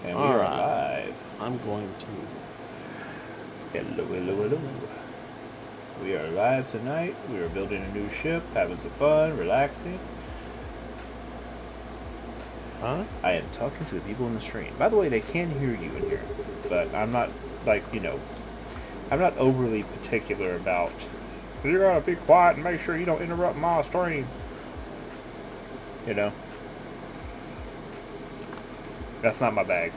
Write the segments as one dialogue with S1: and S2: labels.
S1: And we are live.
S2: I'm going to.
S1: Hello, hello, hello. We are live tonight. We are building a new ship, having some fun, relaxing.
S2: Huh?
S1: I am talking to the people in the stream. By the way, they can hear you in here, but I'm not, I'm not overly particular about. You gotta be quiet and make sure you don't interrupt my stream. You know? That's not my bag.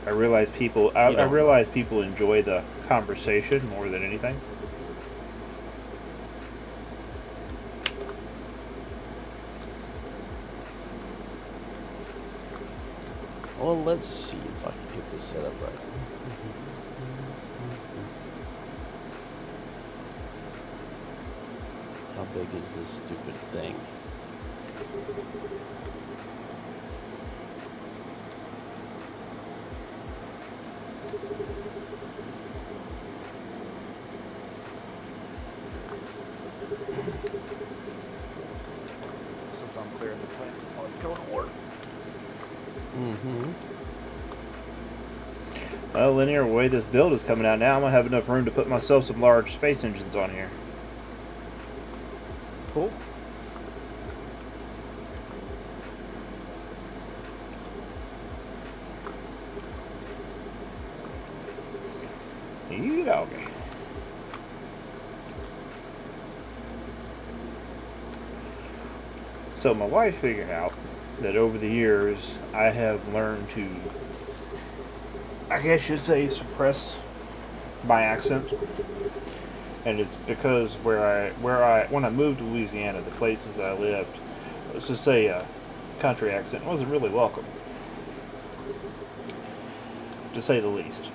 S1: I realize people. I realize people enjoy the conversation more than anything.
S2: Well, let's see if I can get this set up right. How big is this stupid thing?
S3: Since I'm clearing the plant, I'll go to work.
S1: Well, linear way this build is coming out now, I'm gonna have enough room to put myself some large space engines on here.
S3: Cool.
S1: You doggy. So my wife figured out that over the years I have learned to, I guess you'd say, suppress my accent. And it's because when I moved to Louisiana, the places that I lived, let's just say a country accent wasn't really welcome, to say the least.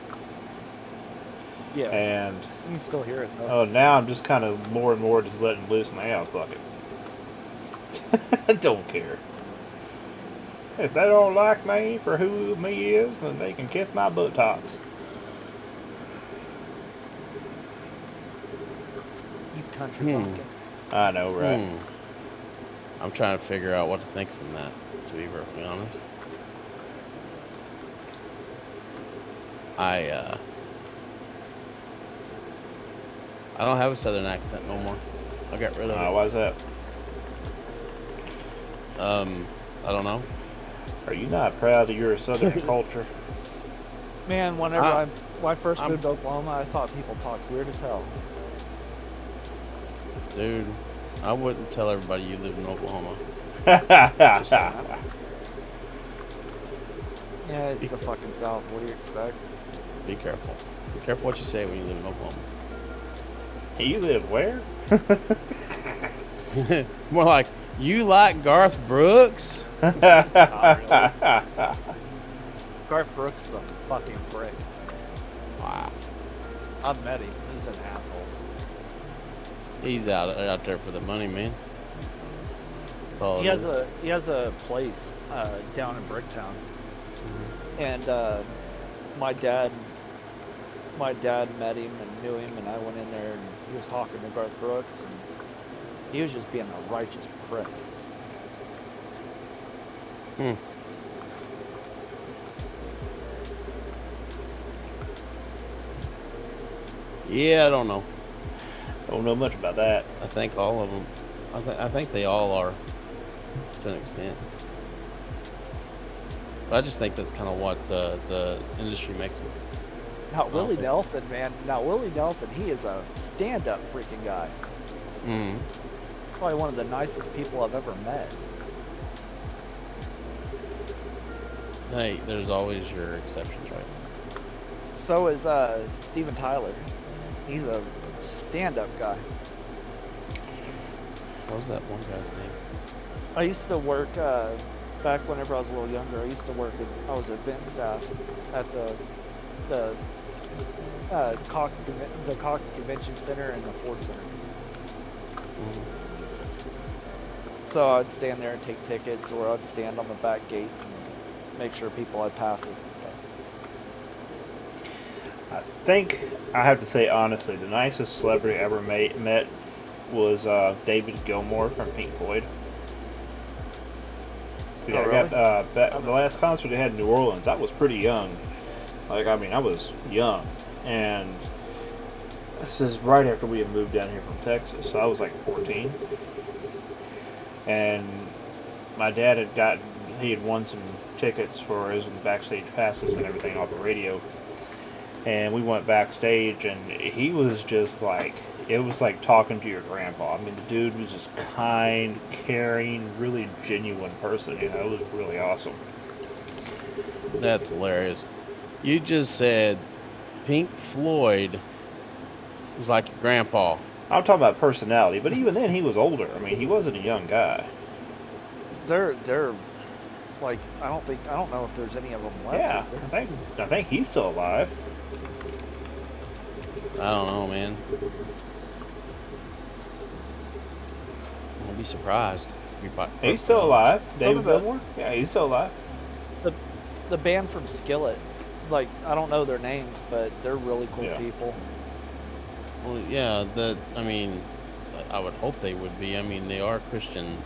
S3: Yeah.
S1: And
S3: you can still hear it though.
S1: Oh, now I'm just kind of more and more just letting loose and like, oh, fuck it. I don't care. If they don't like me for who me is, then they can kiss my buttocks.
S3: You country bumpkin.
S1: I know, right?
S2: I'm trying to figure out what to think from that, to be perfectly honest. I don't have a southern accent no more. I got rid of it.
S1: Why's that?
S2: I don't know.
S1: Are you not proud of your southern culture?
S3: Man, when I first moved to Oklahoma, I thought people talked weird as hell.
S2: Dude, I wouldn't tell everybody you live in Oklahoma.
S3: Just saying. Yeah, it's the fucking South. What do you expect?
S2: Be careful. Be careful what you say when you live in Oklahoma.
S1: You live where?
S2: More like, you like Garth Brooks?
S3: Not really. Garth Brooks is a fucking prick.
S2: Wow.
S3: I've met him. He's an asshole.
S2: He's out there for the money, man. That's all
S3: He has a place down in Bricktown, and my dad met him and knew him, and I went in there and he was talking to Garth Brooks, and he was just being a righteous prick.
S2: Yeah, I don't know.
S1: Don't know much about that.
S2: I think all of them. I think they all are, to an extent. But I just think that's kind of what the industry makes them.
S3: Now Willie Nelson, man. Now Willie Nelson, he is a stand-up freaking guy. Probably one of the nicest people I've ever met.
S2: Hey, there's always your exceptions, right?
S3: So is Steven Tyler. He's a stand-up guy.
S2: What was that one guy's name?
S3: I used to work back whenever I was a little younger. I used to work. I was event staff at the Cox Convention Center and the Ford Center. So I'd stand there and take tickets, or I'd stand on the back gate and make sure people had passes and stuff.
S1: I think I have to say honestly, the nicest celebrity I ever met was David Gilmour from Pink Floyd. Yeah,
S3: Oh,
S1: I
S3: really?
S1: got the last concert they had in New Orleans. I was pretty young. Like, I mean, I was young, and this is right after we had moved down here from Texas. So I was like 14, and my dad he had won some tickets for his backstage passes and everything off the radio, and we went backstage, and he was just like, it was like talking to your grandpa. I mean, the dude was just kind, caring, really genuine person. You know, it was really awesome.
S2: That's hilarious. You just said Pink Floyd is like your grandpa.
S1: I'm talking about personality, but even then, he was older. I mean, he wasn't a young guy.
S3: They're like, I don't know if there's any of them left.
S1: Yeah,
S3: Is there?
S1: I think he's still alive.
S2: I don't know, man. I'd be surprised.
S1: He's still alive.
S3: Some
S1: David
S3: of the-
S1: Gilmour? Yeah, he's still alive.
S3: The band from Skillet, like, I don't know their names, but they're really cool
S1: Yeah.
S3: people.
S2: Well, yeah, I mean, I would hope they would be. I mean, they are Christian.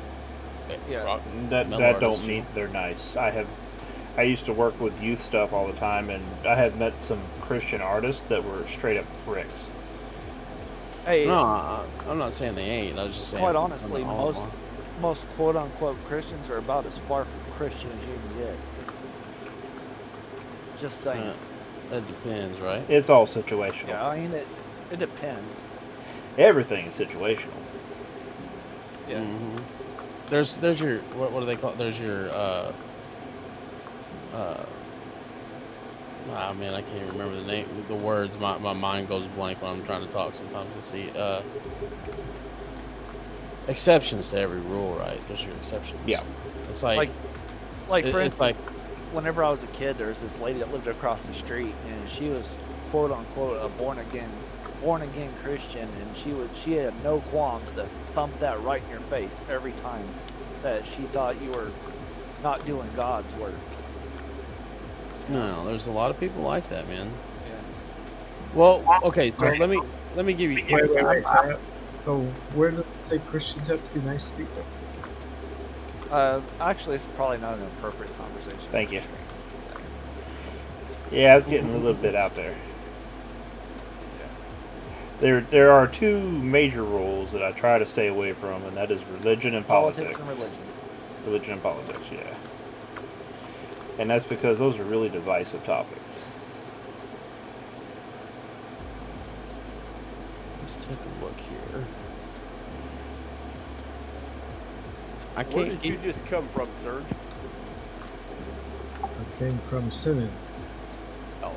S3: Yeah.
S2: rock
S1: That
S2: metal
S1: don't
S2: artists.
S1: mean they're nice. I used to work with youth stuff all the time, and I had met some Christian artists that were straight up pricks.
S3: Hey,
S2: No, I'm not saying they ain't. I was just saying.
S3: quite honestly,
S2: not all of them
S3: most quote unquote Christians are about as far from Christian as you can get. Just
S2: are.
S3: saying.
S2: That depends, right?
S1: It's all situational.
S3: Yeah, I mean it depends.
S1: Everything is situational.
S3: Yeah.
S2: hmm There's your what do they call it? There's your ah man, I can't even remember the name, the words. My mind goes blank when I'm trying to talk sometimes. To see exceptions to every rule, right? There's your exceptions.
S1: Yeah.
S2: It's like
S3: Like for
S2: it's
S3: instance, whenever I was a kid, there was this lady that lived across the street, and she was quote unquote a born again Christian, and she had no qualms to thump that right in your face every time that she thought you were not doing God's work.
S2: no, there's a lot of people like that, man.
S3: Yeah.
S2: Well, okay, so let me give you.
S4: Wait. So where does it say Christians have to be nice to people?
S3: Actually, it's probably not an appropriate conversation.
S1: Thank you.
S3: So,
S1: Yeah, it's getting a little bit out there. There are two major rules that I try to stay away from, and that is religion and politics.
S3: politics and religion.
S1: Religion and politics, yeah. And that's because those are really divisive topics.
S2: Let's take a look here. I
S5: Where
S2: can't
S5: did you
S2: get.
S5: just come from, Serge?
S4: I came from Synod.
S5: Oh, okay.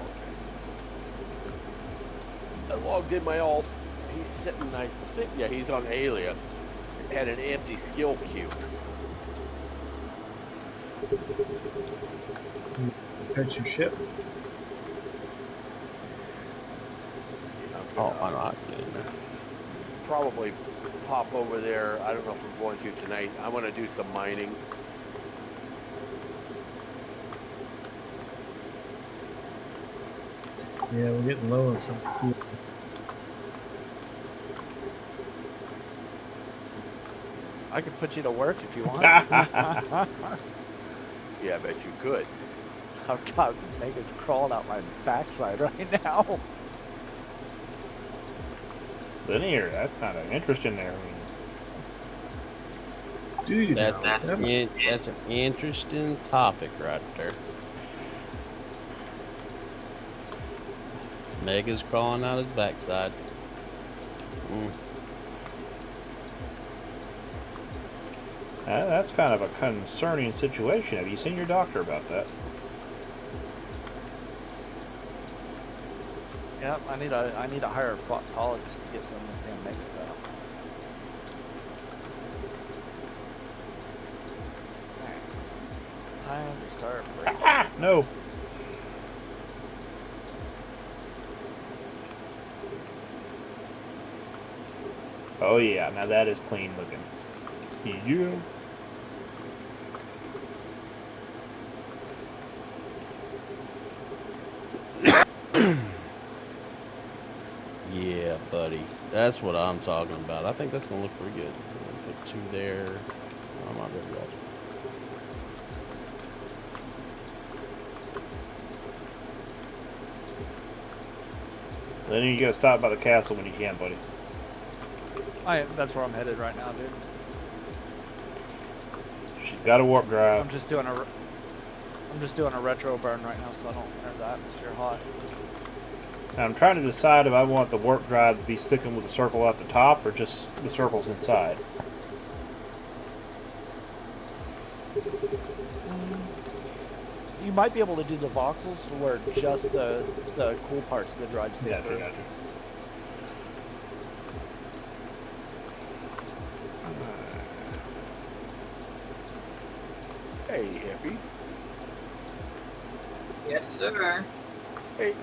S5: I logged in my alt. He's sitting, I think, yeah, he's on Alien. Had an empty skill cube.
S4: Fetch your ship.
S5: I'm
S2: Oh,
S5: gonna
S2: I'm not getting there.
S5: probably pop over there. I don't know if I'm going to tonight. I want to do some mining.
S4: Yeah, we're getting low on some cubes.
S3: I could put you to work if you want.
S5: Yeah, I bet you could.
S3: I've got niggas crawling out my backside right now.
S1: Linear, that's kind of interesting there. I mean,
S4: Do you
S2: That's
S4: know?
S2: that's an interesting topic right there. Mega's crawling out his backside.
S1: that's kind of a concerning situation. Have you seen your doctor about that?
S3: Yep, I need to hire a proctologist to get some of this damn niggas out. Time to start breaking.
S1: Ah, no. Oh yeah, now that is clean looking. Yeah.
S2: Yeah, buddy. That's what I'm talking about. I think that's gonna look pretty good. I'm gonna put two there. I might be able to watch it.
S1: Then you gotta stop by the castle when you can, buddy.
S3: That's where I'm headed right now, dude.
S1: She's got a warp drive.
S3: I'm just doing a retro burn right now, so I don't enter the atmosphere hot.
S1: Now I'm trying to decide if I want the warp drive to be sticking with the circle at the top or just the circles inside.
S3: You might be able to do the voxels where just the cool parts of the drive stay
S1: Gotcha,
S3: through.
S1: gotcha.
S5: Hey, hippie.
S6: Yes, sir.
S5: Hey,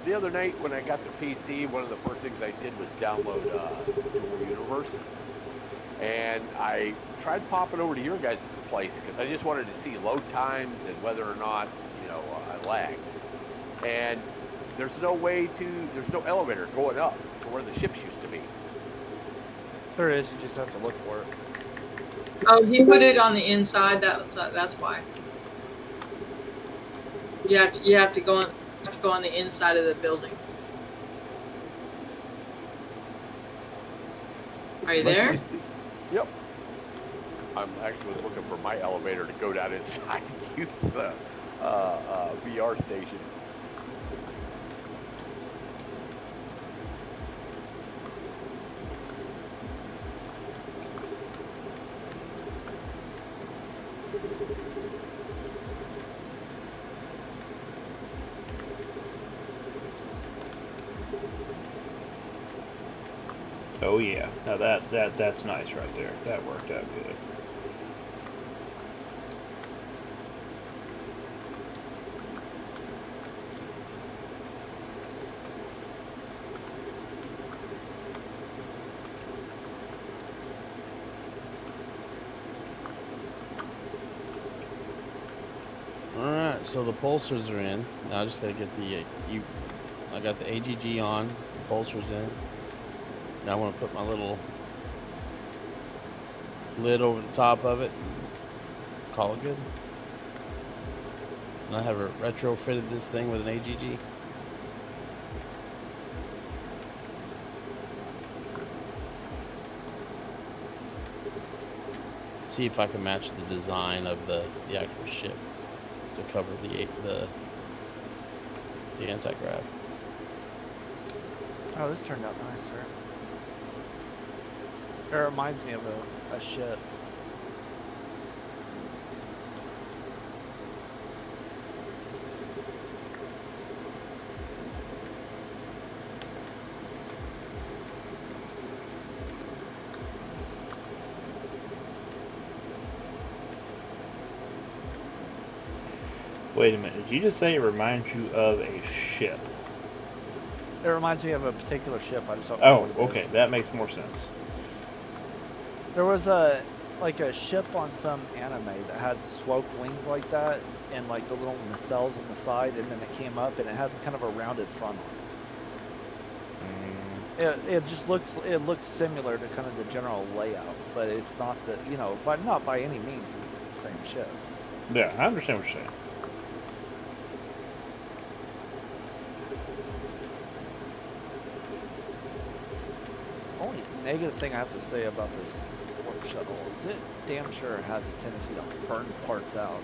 S5: the other night when I got the PC, one of the first things I did was download Dual Universe. And I tried popping over to your guys' place because I just wanted to see load times and whether or not, I lagged. And there's no elevator going up to where the ships used to be.
S3: There is, you just have to look for it.
S6: Oh, he put it on the inside. That's why. You have to go on the inside of the building. Are you there?
S5: Yep. I'm actually looking for my elevator to go down inside and use the VR station.
S1: Oh yeah, now that's nice right there. That worked out good.
S2: Alright, so the pulsers are in. Now I just gotta get I got the AGG on, the pulsers in. Now I want to put my little lid over the top of it and call it good. And I have retrofitted this thing with an AGG. See if I can match the design of the actual ship to cover the anti-grav.
S3: Oh, this turned out nice, sir. It reminds me of a ship.
S1: Wait a minute, did you just say it reminds you of a ship?
S3: It reminds me of a particular ship. I just don't know
S1: Oh,
S3: what it
S1: okay,
S3: is.
S1: that makes more sense.
S3: There was a ship on some anime that had swoked wings like that, and like the little nacelles on the side, and then it came up and it had kind of a rounded front on it. It just looks similar to kind of the general layout, but it's not but not by any means the same ship.
S1: Yeah, I understand what you're saying.
S3: Only negative thing I have to say about this warp shuttle is it damn sure has a tendency to burn parts out.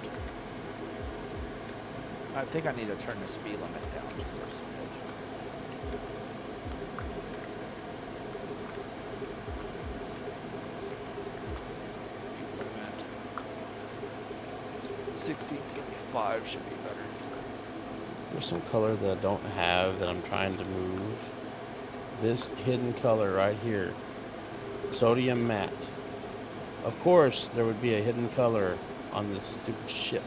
S3: I think I need to turn the speed limit down to a smidge. Wait a minute. 1675 should be better.
S2: There's some color that I don't have that I'm trying to move. This hidden color right here, sodium matte. Of course, there would be a hidden color on this stupid ship.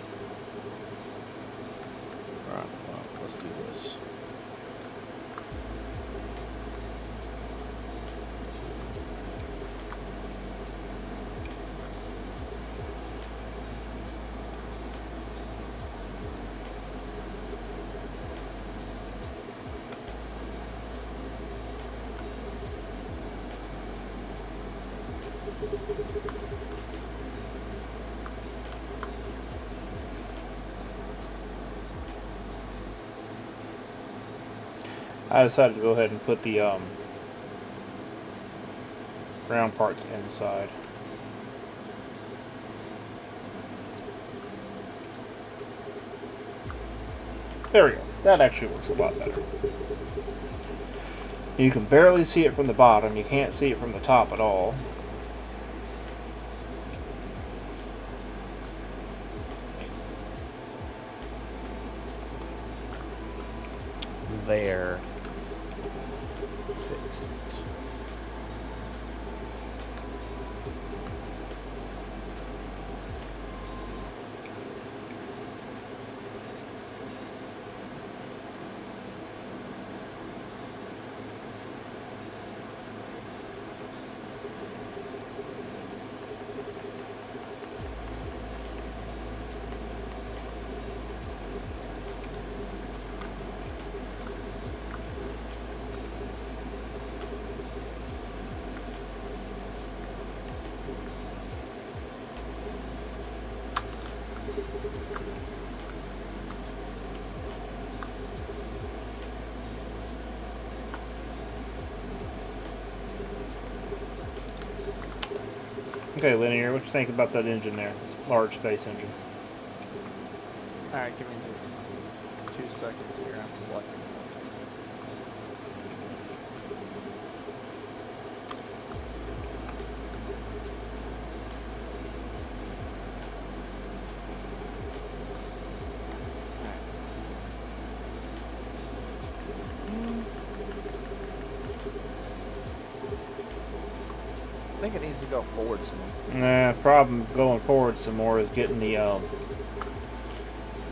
S2: Alright, well, let's do this.
S1: I decided to go ahead and put the round parts inside. There we go. That actually works a lot better. You can barely see it from the bottom. You can't see it from the top at all.
S2: There. Fixed it.
S1: Okay, Linear, what you think about that engine there? This large space engine.
S3: Alright, give me just 2 seconds here. I'm selecting something. I think it needs to go forward some more.
S1: Nah, problem going forward some more is getting the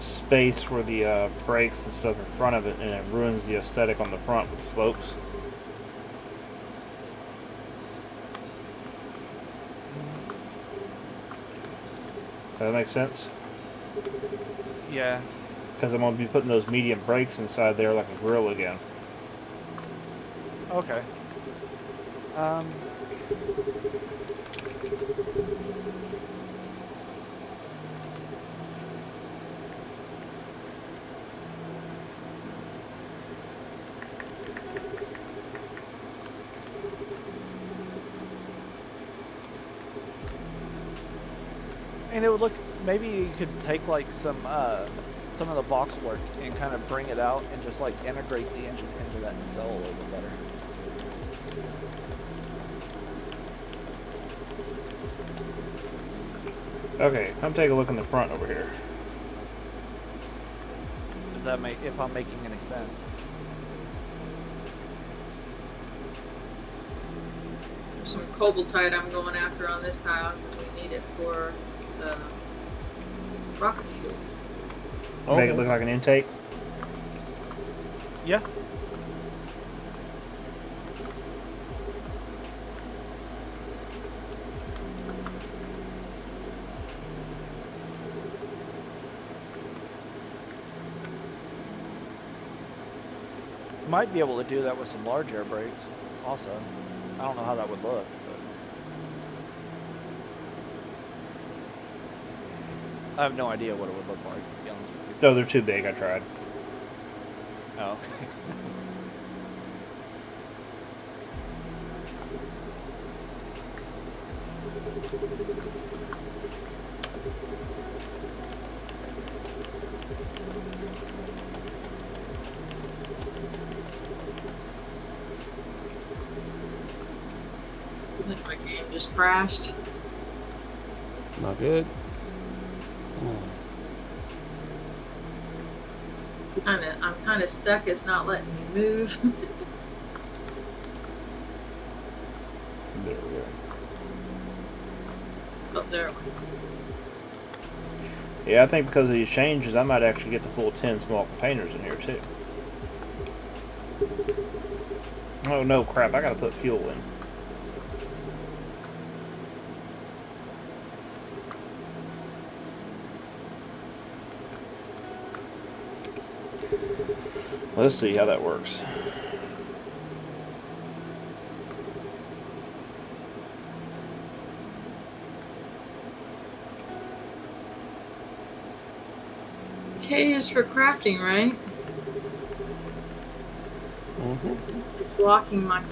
S1: space where the brakes and stuff in front of it, and it ruins the aesthetic on the front with the slopes. Does that make sense?
S3: Yeah.
S1: Because I'm going to be putting those medium brakes inside there like a grill again.
S3: Okay. And it would look, maybe you could take like some of the box work and kind of bring it out and just like integrate the engine into that nacelle a little bit better.
S1: Okay, come take a look in the front over here.
S3: Does that make, if I'm making any sense?
S6: There's some cobaltite I'm going after on this tile because we need it for the rocket fuel.
S1: Make it look like an intake.
S3: Yeah. Might be able to do that with some large air brakes also. I don't know how that would look, but I have no idea what it would look like, to be honest with you.
S1: No, they're too big. I tried.
S3: Oh.
S6: I think my game just crashed.
S2: Not good.
S6: I'm kind of stuck. It's not letting me move.
S1: There we go.
S6: Oh, there it went.
S1: Yeah, I think because of these changes, I might actually get the full 10 small containers in here too. Oh no, crap! I gotta put fuel in. Let's see how that works.
S6: K is for crafting, right? It's locking my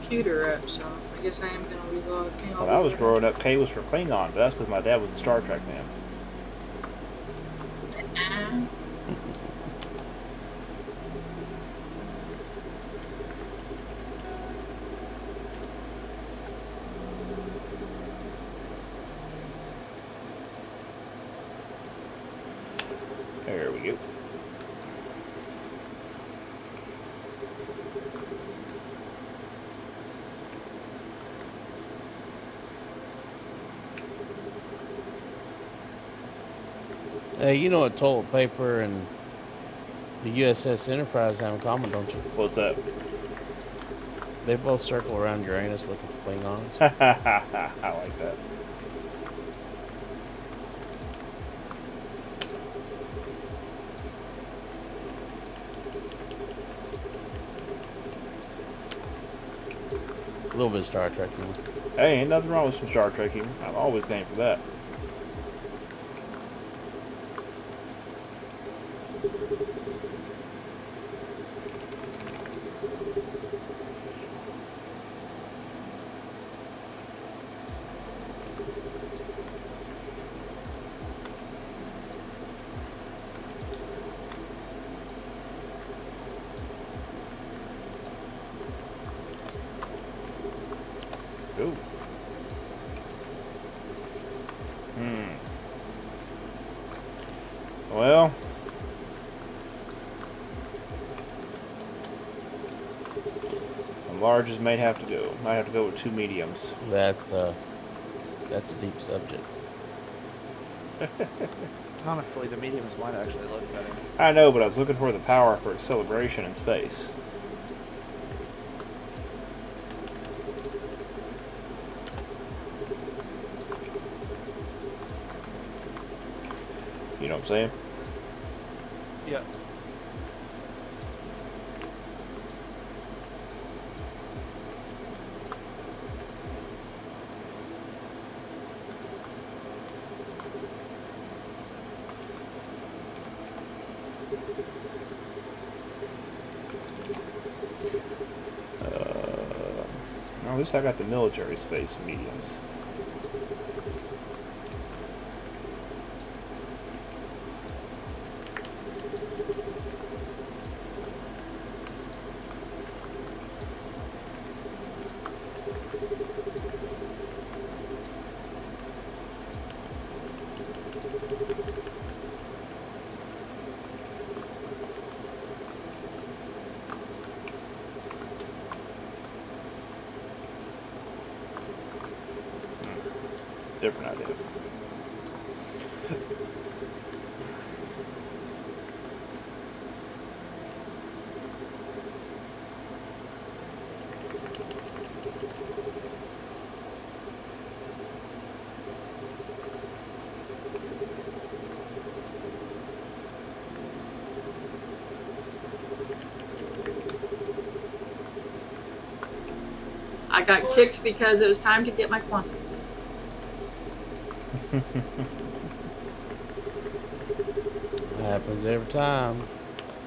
S6: computer up, so I guess I am going to relog. Okay,
S1: When I was growing up, K was for Klingon, but that's because my dad was a Star Trek man. There we go.
S2: Hey, you know what toilet paper and the USS Enterprise have in common, don't you?
S1: What's that?
S2: They both circle around Uranus looking for Klingons.
S1: I like that.
S2: A little bit of Star Trek, you know.
S1: Hey, ain't nothing wrong with some Star Trekking. I'm always game for that. Ooh. Well, the larges may have to go. Might have to go with 2 mediums.
S2: That's a deep subject.
S3: Honestly, the mediums might actually look better.
S1: I know, but I was looking for the power for acceleration in space. You know what I'm saying?
S3: Yeah.
S1: At least I got the military space mediums. Different idea.
S6: I got kicked because it was time to get my quantum.
S2: Happens every time.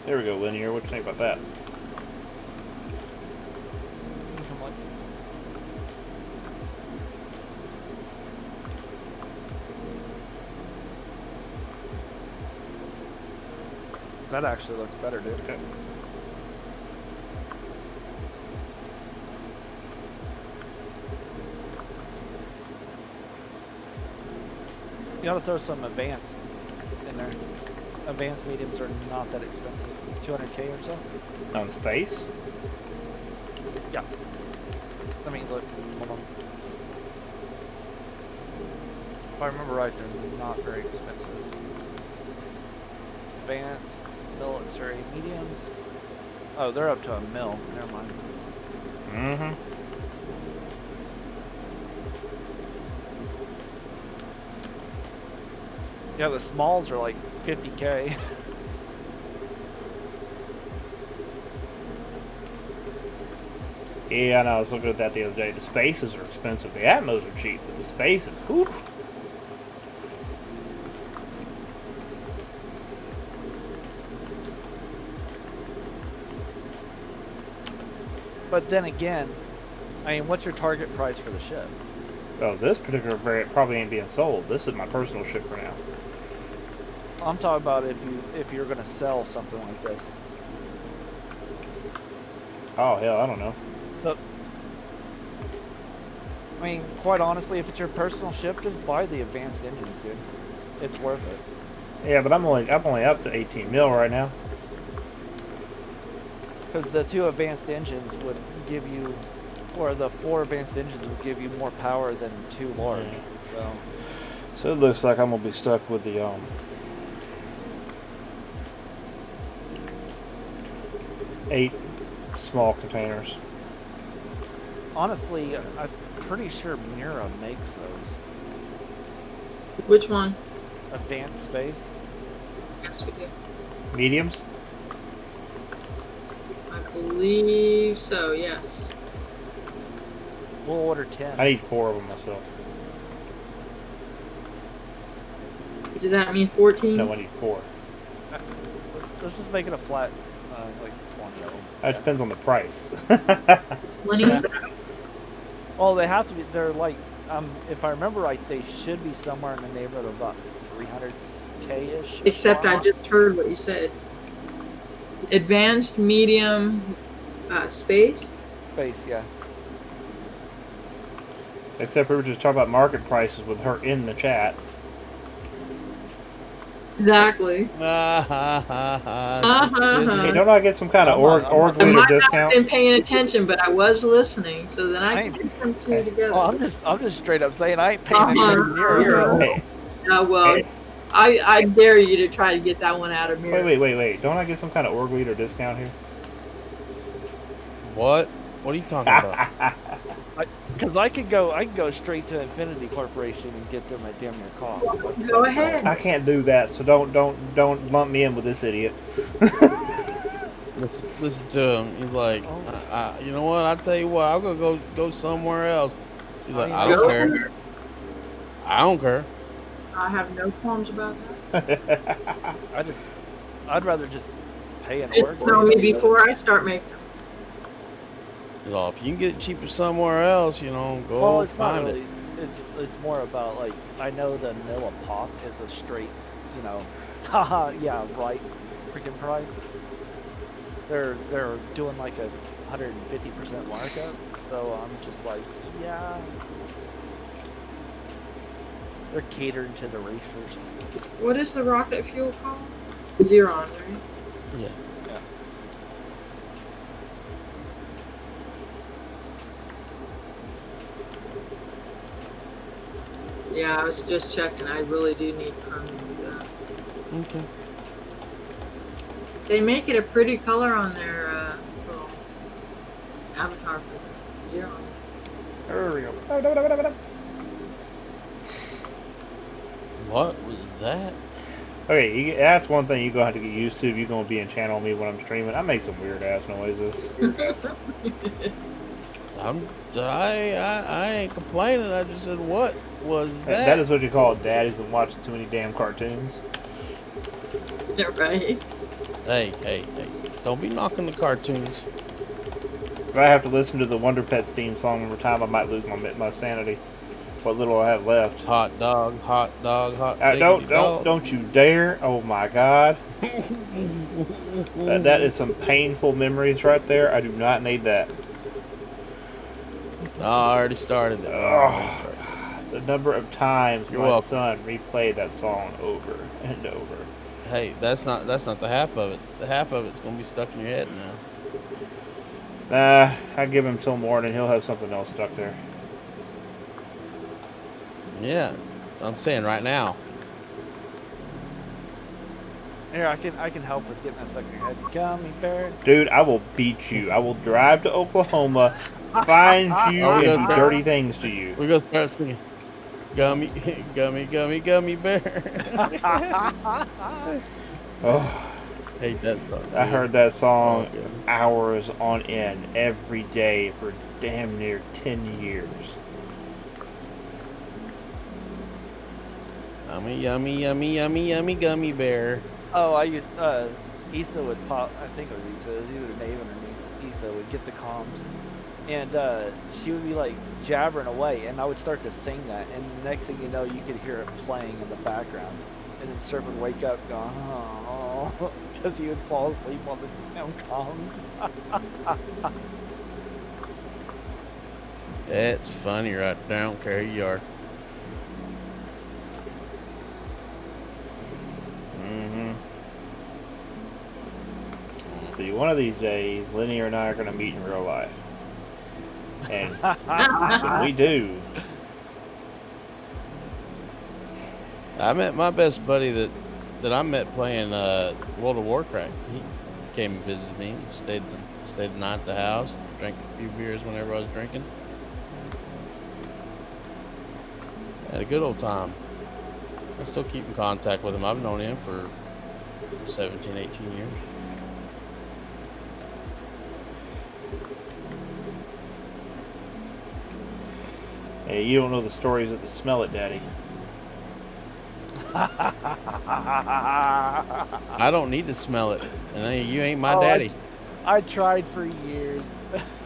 S1: There we go, Linear. What do you think about that?
S3: That actually looks better, dude.
S1: Okay.
S3: You gotta throw some advanced in there. Advanced mediums are not that expensive. 200K or so.
S1: On space?
S3: Yeah. I mean, look, hold on. If I remember right, they're not very expensive. Advanced, military, mediums. Oh, they're up to $1 mil. Never mind.
S1: Mm-hmm.
S3: Yeah, the smalls are like 50K.
S1: Yeah, I know. I was looking at that the other day. The spaces are expensive. The Atmos are cheap, but the spaces, whew.
S3: But then again, I mean, what's your target price for the ship?
S1: Oh, this particular variant probably ain't being sold. This is my personal ship for now.
S3: I'm talking about if you're gonna sell something like this.
S1: Oh hell, I don't know.
S3: So, I mean, quite honestly, if it's your personal ship, just buy the advanced engines, dude. It's worth it.
S1: Yeah, but I'm only up to 18 mil right now.
S3: Because the 2 advanced engines would give you, or the 4 advanced engines would give you more power than 2 large.
S1: Yeah. So it looks like I'm gonna be stuck with the 8 small containers.
S3: Honestly, I'm pretty sure Mira makes those.
S6: Which one?
S3: Advanced space.
S6: Yes, we do.
S1: Mediums?
S6: I believe so, yes.
S3: We'll order 10.
S1: I need 4 of them myself.
S6: Does that mean 14?
S1: No, I need 4.
S3: Let's just make it a flat, like 20 of them.
S1: That depends on the price.
S6: 20?
S3: Yeah. Well, they have to be. They're like, if I remember right, they should be somewhere in the neighborhood of about 300K-ish.
S6: Except I just heard what you said. Advanced, medium, space?
S3: Space, yeah.
S1: Except we were just talking about market prices with her in the chat.
S6: Exactly.
S1: Hey, don't I get some kind of org
S6: I
S1: leader
S6: might not have
S1: discount?
S6: been paying attention, but I was listening, so then I
S3: ain't-
S6: can put them two together.
S3: Oh, I'm just straight up saying I ain't paying anything near it.
S1: Hey,
S6: Well,
S1: hey.
S6: I dare you to try to get that one out of me.
S1: Wait. Don't I get some kind of org leader discount here?
S2: What? What are you talking about?
S3: Because I could go straight to Infinity Corporation and get them at damn near cost.
S6: Go ahead.
S1: I can't do that, so don't lump me in with this idiot.
S2: Listen to him. He's like, you know what? I'll tell you what. I'm gonna go somewhere else. He's like, I don't care. I don't care.
S6: I have no qualms about that.
S3: I'd rather just pay an org.
S6: Just tell me before I start making them.
S2: He's like, if you can get it cheaper somewhere else, go
S3: Well, it's not
S2: find
S3: really.
S2: it.
S3: It's more about like I know the Manila Pop is a straight, haha, yeah, right, freaking price. They're doing like a 150% markup, so I'm just like, yeah. They're catering to the racers.
S6: What is the rocket fuel called? Xeron, right?
S2: Yeah.
S6: Yeah, I was just checking. I really do need permanent to do that.
S2: Okay.
S6: They make it a pretty color on their little avatar for Xeron.
S1: There we go.
S2: What was that?
S1: Okay, that's one thing you're gonna have to get used to if you're gonna be in channel me when I'm streaming. I make some weird ass noises.
S2: I ain't complaining. I just said, what was that?
S1: That is what you call daddy's been watching too many damn cartoons.
S6: Yeah, right.
S2: Hey. Don't be knocking the cartoons.
S1: If I have to listen to the Wonder Pets theme song every time, I might lose my sanity. What little I have left.
S2: Hot dog, hot.
S1: Don't you dare! Oh my God, that is some painful memories right there. I do not need that.
S2: No, I already started it.
S1: The number of times
S2: You're
S1: my
S2: welcome.
S1: son replayed that song over and over.
S2: Hey, that's not the half of it. The half of it's gonna be stuck in your head now.
S1: I give him till morning. He'll have something else stuck there.
S2: Yeah, I'm saying right now.
S3: Here, I can help with getting that stuck in your head. Gummy bear.
S1: Dude, I will beat you. I will drive to Oklahoma, find you,
S2: Oh,
S1: and do dirty things to you.
S2: We're gonna start singing. Gummy bear.
S1: Oh,
S2: Hate that song.
S1: I
S2: too.
S1: heard that song
S2: Oh, God.
S1: hours on end every day for damn near 10 years.
S2: Yummy gummy bear.
S3: Oh, Issa would pop. I think it was Issa. It was either Maven or Issa that would get the comms, and she would be like jabbering away, and I would start to sing that, and the next thing you know, you could hear it playing in the background, and then Serp would wake up going, oh, because he would fall asleep on the damn comms.
S2: That's funny right there. I don't care who you are.
S1: Mm-hmm. See, one of these days, Lenny and I are going to meet in real life. And when we do,
S2: I met my best buddy that I met playing World of Warcraft. He came and visited me, stayed the night at the house, drank a few beers whenever I was drinking. Had a good old time. I still keep in contact with him. I've known him for 17, 18 years.
S1: hey, you don't know the stories of the Smell It Daddy.
S2: I don't need to smell it, and you ain't my
S3: Oh,
S2: daddy.
S3: I tried for years.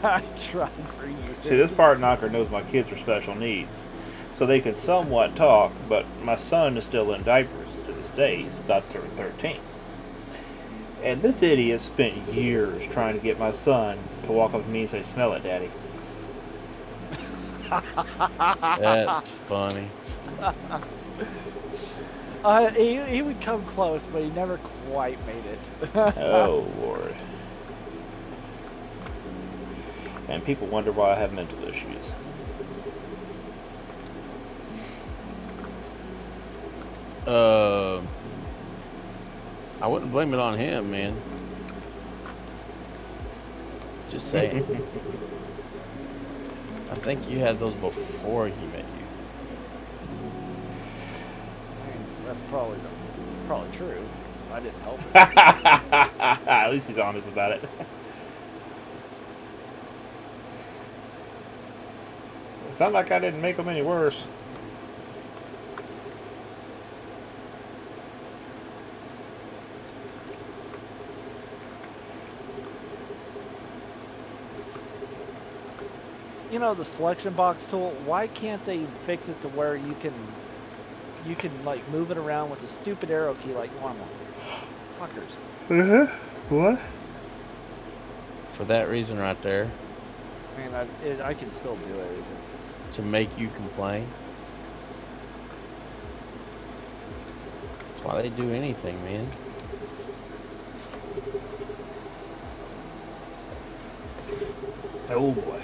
S3: I tried for years.
S1: See, this part knocker knows my kids are special needs. So they can somewhat talk, but my son is still in diapers to this day. He's not turned 13. And this idiot spent years trying to get my son to walk up to me and say, "Smell it, Daddy."
S2: That's funny.
S3: He would come close, but he never quite made it.
S1: Oh, Lord. And people wonder why I have mental issues.
S2: I wouldn't blame it on him, man. Just saying. I think you had those before he met you.
S3: I mean, that's probably true. I didn't help it.
S1: At least he's honest about it. It's not like I didn't make them any worse.
S3: You know, the selection box tool, why can't they fix it to where you can like move it around with a stupid arrow key like normal? Fuckers.
S1: What?
S2: For that reason right there,
S3: I mean, I can still do it. It's just,
S2: to make you complain. That's why they do anything, man.
S1: Oh boy.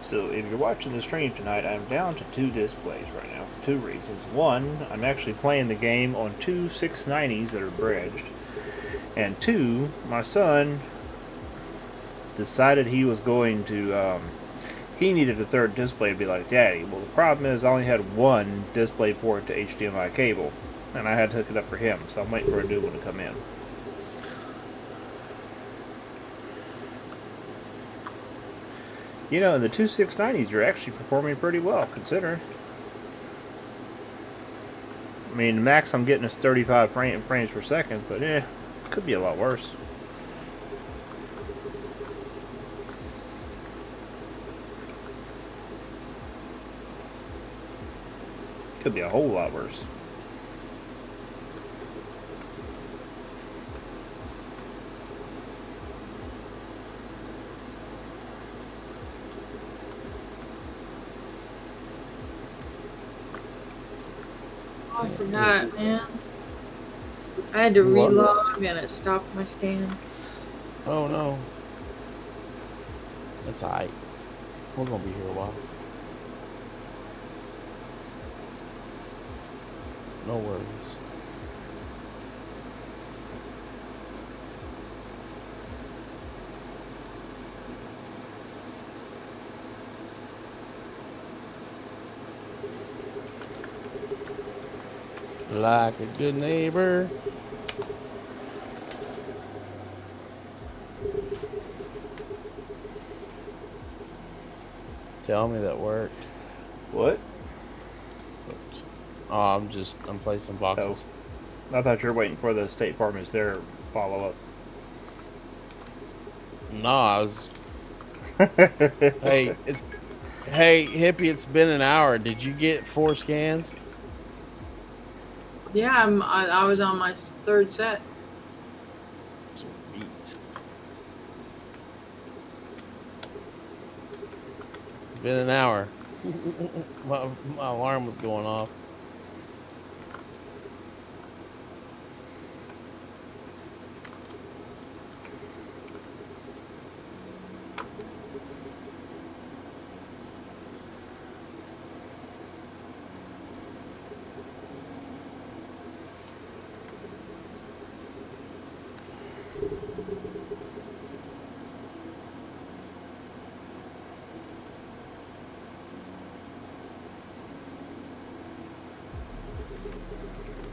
S1: So if you're watching the stream tonight, I'm down to 2 displays right now for 2 reasons. One, I'm actually playing the game on 2 690s that are bridged. And 2, my son decided he was going to, he needed a 3rd display to be like Daddy. Well, the problem is I only had 1 display port to HDMI cable, and I had to hook it up for him, so I'm waiting for a new one to come in. You know, the 2 690s are actually performing pretty well, considering. I mean, the max I'm getting is 35 frames per second, but it could be a lot worse. Could be a whole lot worse.
S6: I forgot, man. I had to
S2: What?
S6: relog and it stopped my scan.
S2: Oh no. That's alright. We're gonna be here a while. No worries. Like a good neighbor. Tell me that worked.
S1: What?
S2: Oh, I'm placing boxes.
S1: I thought you were waiting for the State Department's there follow up.
S2: No, I was. Hey, hippie, it's been an hour. Did you get 4 scans?
S6: Yeah, I was on my third set.
S2: Sweet. Been an hour. my alarm was going off.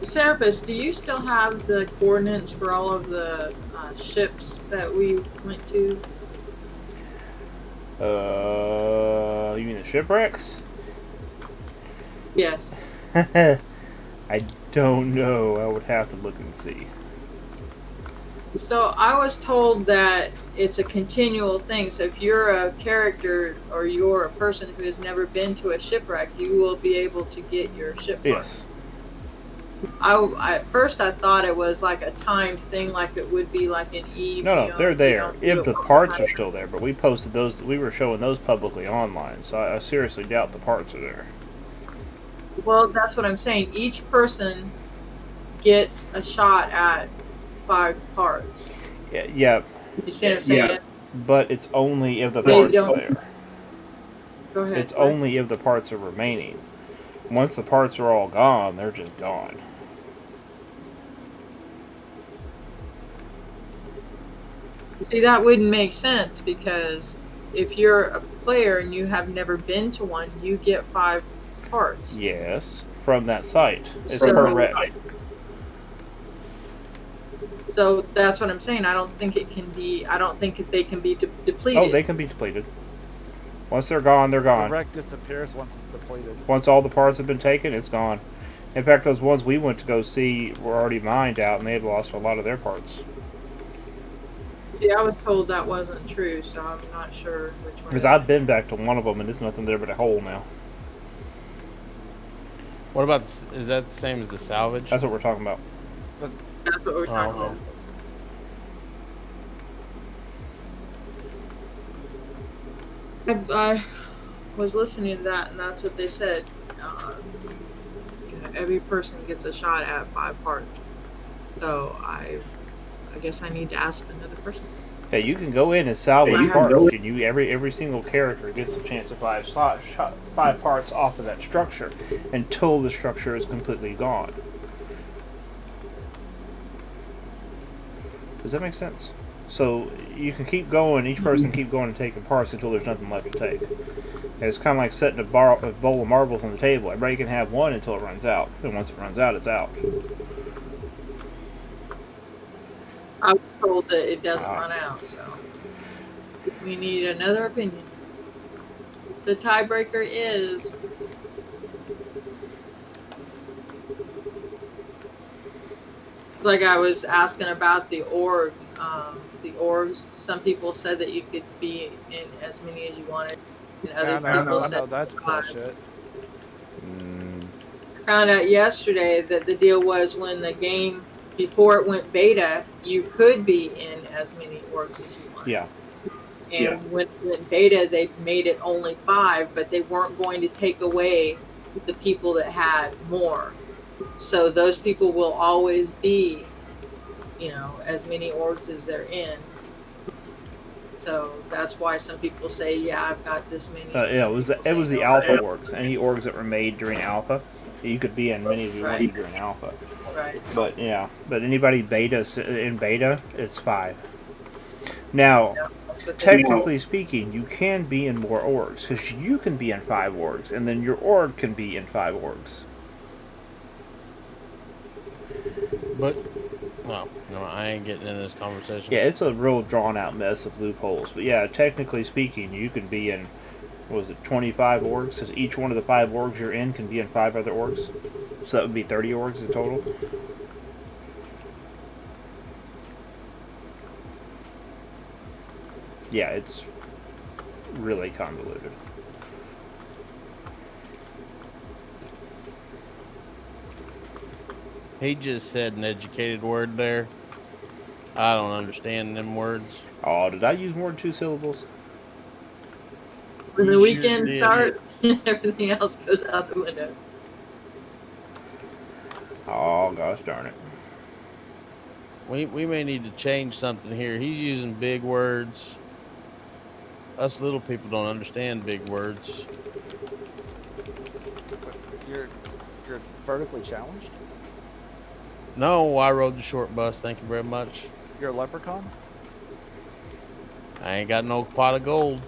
S6: Serapis, do you still have the coordinates for all of the ships that we went to?
S1: You mean the shipwrecks?
S6: Yes.
S1: I don't know. I would have to look and see.
S6: So I was told that it's a continual thing. So if you're a character or you're a person who has never been to a shipwreck, you will be able to get your ship parts.
S1: Yes.
S6: At first I thought it was like a timed thing, like it would be like an Eve.
S1: No, they're there. If the parts are still there, but we posted those, we were showing those publicly online, so I seriously doubt the parts are there.
S6: Well, that's what I'm saying. Each person gets a shot at 5 parts.
S1: Yeah.
S6: You see what I'm saying?
S1: Yeah. But it's only if the
S6: They
S1: parts
S6: don't-
S1: are there.
S6: Go ahead.
S1: It's only if the parts are remaining. Once the parts are all gone, they're just gone.
S6: See, that wouldn't make sense because if you're a player and you have never been to one, you get 5 parts.
S1: Yes, from that site. It's
S6: So-
S1: correct.
S6: So that's what I'm saying. I don't think they can be depleted.
S1: Oh, they can be depleted. Once they're gone, they're
S3: The
S1: gone.
S3: wreck disappears once it's depleted.
S1: Once all the parts have been taken, it's gone. In fact, those ones we went to go see were already mined out, and they had lost a lot of their parts.
S6: See, I was told that wasn't true, so I'm not sure which one.
S1: Because I've been back to one of them, and there's nothing there but a hole now.
S2: What about? Is that the same as the salvage?
S1: That's what we're talking about.
S6: That's what we're talking
S2: okay.
S6: about. I was listening to that, and that's what they said. Every person gets a shot at 5 parts. So I guess I need to ask another person.
S1: Yeah, you can go in and salvage
S6: Yeah.
S1: parts, and every single character gets a chance of 5 parts off of that structure until the structure is completely gone. Does that make sense? So you can keep going, each person keep going and taking parts until there's nothing left to take. And it's kind of like setting a bowl of marbles on the table. Everybody can have one until it runs out. And once it runs out, it's out.
S6: I was told that it doesn't run out, so we need another opinion. The tiebreaker is like I was asking about the org. The orgs. Some people said that you could be in as many as you wanted, and other people
S3: I
S6: said
S3: know that's bullshit.
S6: I found out yesterday that the deal was when the game, before it went beta, you could be in as many orgs as you wanted.
S1: Yeah.
S6: And when it went beta, they made it only 5, but they weren't going to take away the people that had more. So those people will always be, as many orgs as they're in. So that's why some people say, yeah, I've got this many.
S1: Yeah, it was the alpha orgs. Any orgs that were made during alpha, you could be in many as you wanted during alpha.
S6: Right.
S1: But anybody in beta, it's 5. Now, technically speaking, you can be in more orgs because you can be in 5 orgs, and then your org can be in 5 orgs.
S2: But, well, no, I ain't getting into this conversation.
S1: Yeah, it's a real drawn-out mess of loopholes. But yeah, technically speaking, you can be in, 25 orgs? Because each one of the 5 orgs you're in can be in 5 other orgs. So that would be 30 orgs in total. Yeah, it's really convoluted.
S2: He just said an educated word there. I don't understand them words.
S1: Oh, did I use more than 2 syllables?
S6: When the
S2: You sure
S6: weekend
S2: did.
S6: starts, everything else goes out the window.
S1: Oh, gosh darn it.
S2: We may need to change something here. He's using big words. Us little people don't understand big words.
S3: You're vertically challenged.
S2: No, I rode the short bus. Thank you very much.
S3: You're a leprechaun.
S2: I ain't got no pot of gold.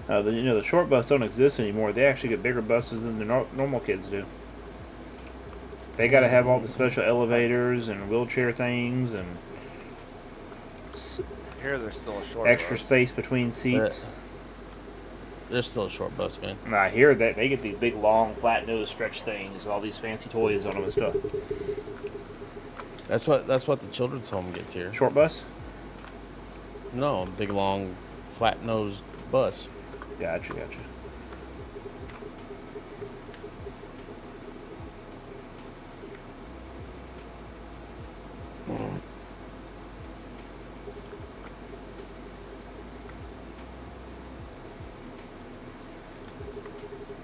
S1: The short bus don't exist anymore. They actually get bigger buses than the normal kids do. They got to have all the special elevators and wheelchair things and
S3: Here, there's still a short
S1: extra
S3: bus.
S1: space between seats.
S2: There's still a short bus, man.
S1: And I hear that they get these big, long, flat nose stretch things with all these fancy toys on them and stuff.
S2: That's what the children's home gets here.
S1: Short bus?
S2: No, big long flat nosed bus.
S1: Gotcha.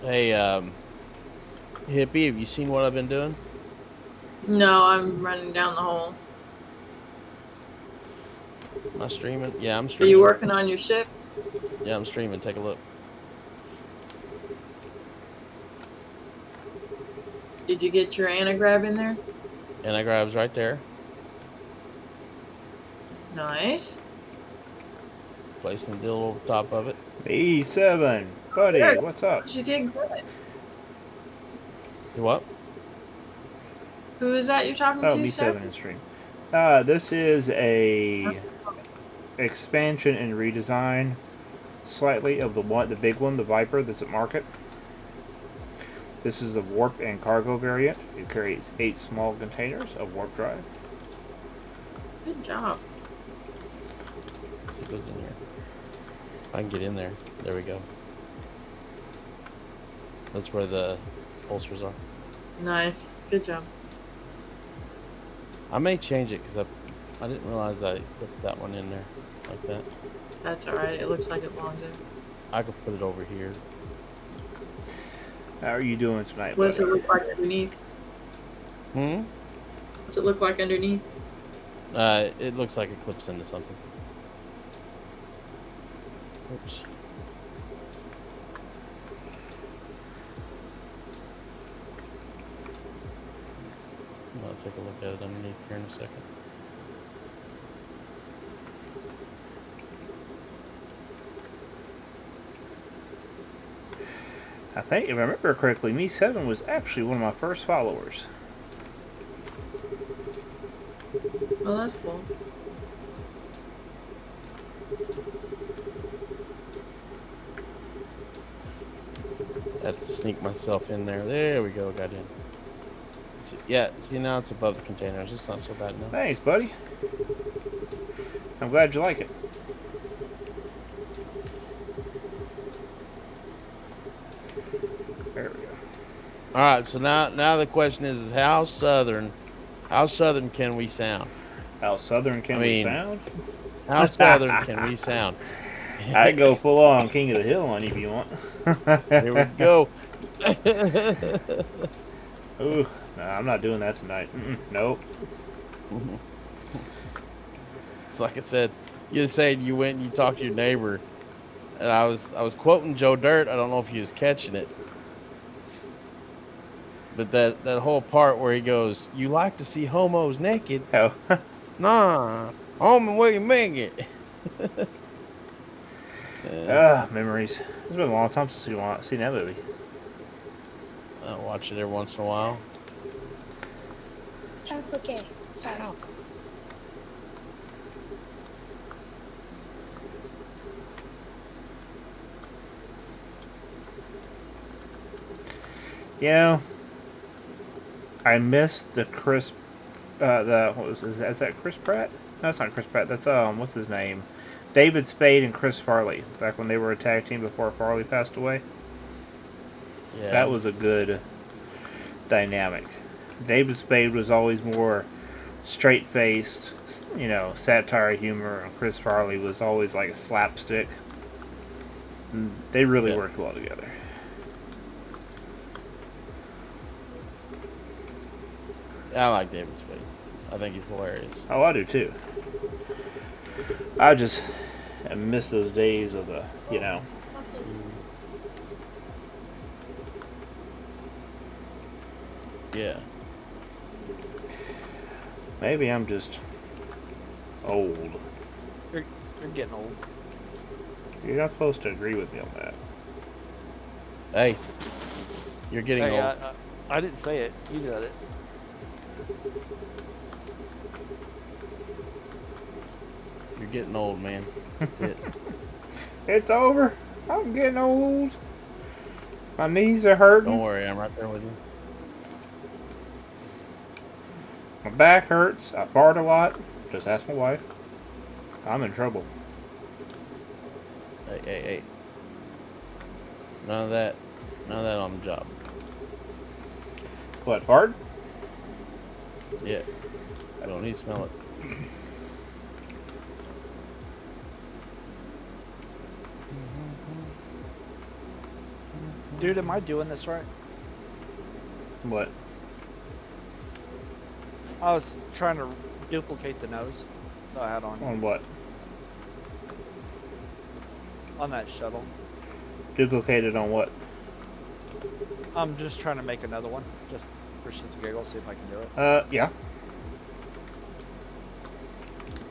S2: Hey, hippie, have you seen what I've been doing?
S6: No, I'm running down the hole.
S2: Am I streaming? Yeah, I'm
S6: Are
S2: streaming.
S6: you working on your ship?
S2: Yeah, I'm streaming. Take a look.
S6: Did you get your anagrab in there?
S2: And I grabs right there.
S6: Nice.
S2: Placing the deal over top of it.
S1: E7, buddy,
S6: Good.
S1: what's up?
S6: You did good.
S2: You what?
S6: Who is that you're talking
S1: Oh,
S6: to,
S1: me7
S6: sir?
S1: in stream. This is a expansion and redesign, slightly, of the big one, the Viper that's at market. This is a warp and cargo variant. It carries 8 small containers of warp drive.
S6: Good job.
S2: Let's see what's in here. I can get in there. There we go. That's where the holsters are.
S6: Nice. Good job.
S2: I may change it because I didn't realize I put that one in there like that.
S6: That's alright. It looks like it belongs in.
S2: I could put it over here.
S1: How are you doing tonight,
S6: What does
S1: buddy?
S6: it look like underneath? What's it look like underneath?
S2: It looks like it clips into something. Oops. I'll take a look at it underneath here in a second.
S1: I think, if I remember correctly, me7 was actually one of my first followers.
S6: Well, that's cool.
S2: I had to sneak myself in there. There we go, got in. See, yeah, see now it's above the containers. It's not so bad now.
S1: Thanks, buddy. I'm glad you like it. There we go.
S2: Alright, so now the question is how southern can we sound?
S1: How southern can we sound?
S2: How southern can we sound?
S1: I'd go full on King of the Hill on you if you want.
S2: Here we go.
S1: Ooh, nah, I'm not doing that tonight. Nope.
S2: It's like I said, you said you went and you talked to your neighbor, and I was quoting Joe Dirt. I don't know if you was catching it, but that whole part where he goes, "You like to see homos naked?
S1: Oh.
S2: Nah, homie, where you make it?"
S1: Memories. It's been a long time since I've seen that movie.
S2: I watch it every once in a while.
S7: Okay. Sorry.
S1: You know, I missed the Chris. The what was is that Chris Pratt? No, it's not Chris Pratt. That's what's his name? David Spade and Chris Farley. Back when they were a tag team before Farley passed away.
S2: Yeah.
S1: That was a good dynamic. David Spade was always more straight faced, satire humor, and Chris Farley was always like a slapstick. And they really worked well together.
S2: I like David Spade. I think he's hilarious.
S1: Oh, I do too. I just miss those days of the,
S2: Yeah.
S1: Maybe I'm just old.
S3: You're getting old.
S1: You're not supposed to agree with me on that.
S2: Hey, you're getting
S3: Hey,
S2: old.
S3: I didn't say it. You said it.
S2: You're getting old, man. That's it.
S1: It's over. I'm getting old. My knees are hurting.
S2: Don't worry, I'm right there with you.
S1: My back hurts. I fart a lot. Just ask my wife. I'm in trouble.
S2: Hey. None of that on the job.
S1: What, fart?
S2: Yeah. I don't need to smell it.
S3: Dude, am I doing this right?
S1: What?
S3: I was trying to duplicate the nose that I had on
S1: On what?
S3: that shuttle.
S1: Duplicated on what?
S3: I'm just trying to make another one, just for shits and giggles, see if I can do it.
S1: Yeah.